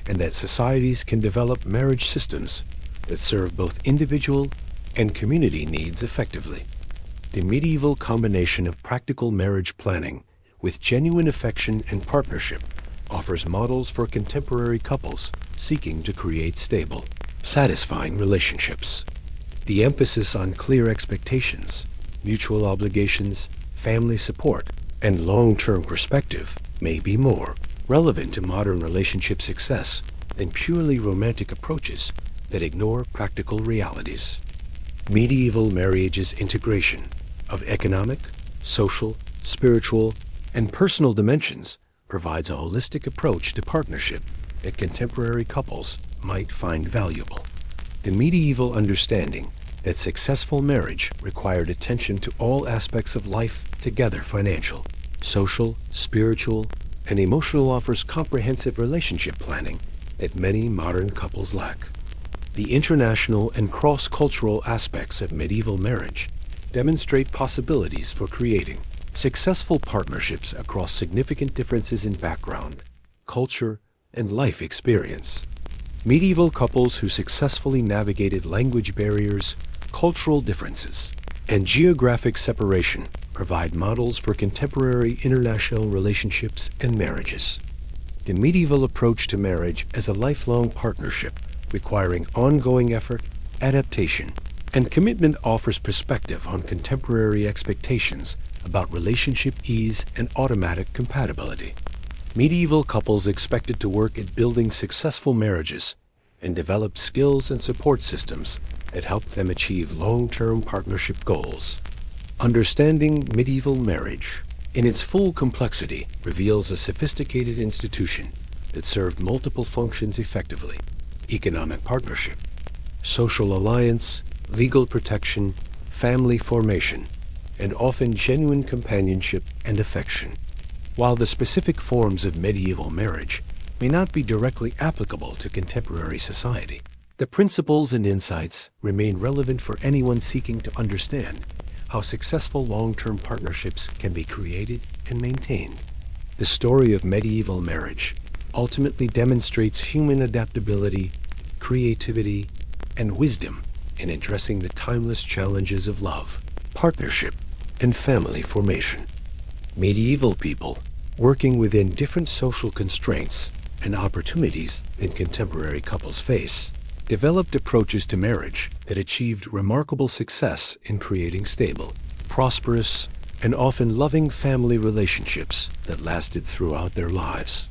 and that societies can develop marriage systems that serve both individual and community needs effectively. The medieval combination of practical marriage planning with genuine affection and partnership offers models for contemporary couples seeking to create stable, satisfying relationships. The emphasis on clear expectations, mutual obligations, family support, and long-term perspective may be more relevant to modern relationship success than purely romantic approaches that ignore practical realities. Medieval marriage's integration of economic, social, spiritual, and personal dimensions provides a holistic approach to partnership that contemporary couples might find valuable. The medieval understanding that successful marriage required attention to all aspects of life together, financial, social, spiritual, and emotional, offers comprehensive relationship planning that many modern couples lack. The international and cross-cultural aspects of medieval marriage demonstrate possibilities for creating successful partnerships across significant differences in background, culture, and life experience. Medieval couples who successfully navigated language barriers, cultural differences, and geographic separation provide models for contemporary international relationships and marriages. The medieval approach to marriage as a lifelong partnership requiring ongoing effort, adaptation, and commitment offers perspective on contemporary expectations about relationship ease and automatic compatibility. Medieval couples expected to work at building successful marriages and develop skills and support systems that help them achieve long-term partnership goals. Understanding medieval marriage in its full complexity reveals a sophisticated institution that served multiple functions effectively: economic partnership, social alliance, legal protection, family formation, and often genuine companionship and affection. While the specific forms of medieval marriage may not be directly applicable to contemporary society, the principles and insights remain relevant for anyone seeking to understand how successful long-term partnerships can be created and maintained. The story of medieval marriage ultimately demonstrates human adaptability, creativity, and wisdom in addressing the timeless challenges of love, partnership, and family formation. Medieval people, working within different social constraints and opportunities than contemporary couples face, developed approaches to marriage that achieved remarkable success in creating stable, prosperous, and often loving family relationships that lasted throughout their lives.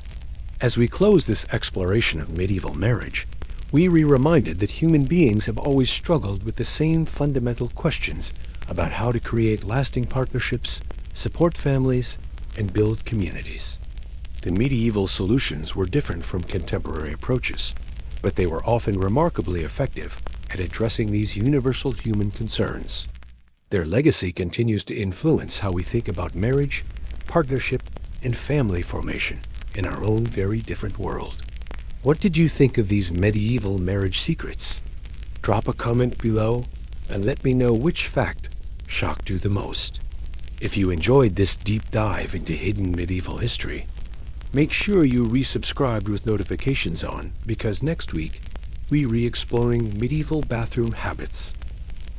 As we close this exploration of medieval marriage, we are reminded that human beings have always struggled with the same fundamental questions about how to create lasting partnerships, support families, and build communities. The medieval solutions were different from contemporary approaches, but they were often remarkably effective at addressing these universal human concerns. Their legacy continues to influence how we think about marriage, partnership, and family formation in our own very different world. What did you think of these medieval marriage secrets? Drop a comment below and let me know which fact shocked you the most. If you enjoyed this deep dive into hidden medieval history, make sure you resubscribe with notifications on, because next week we re-exploring medieval bathroom habits,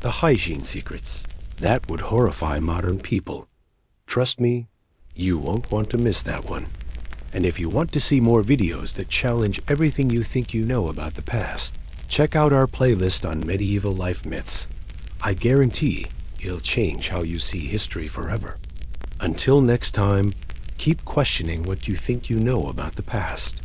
the hygiene secrets that would horrify modern people. Trust me, you won't want to miss that one. And if you want to see more videos that challenge everything you think you know about the past, check out our playlist on medieval life myths. I guarantee it'll change how you see history forever. Until next time, keep questioning what you think you know about the past.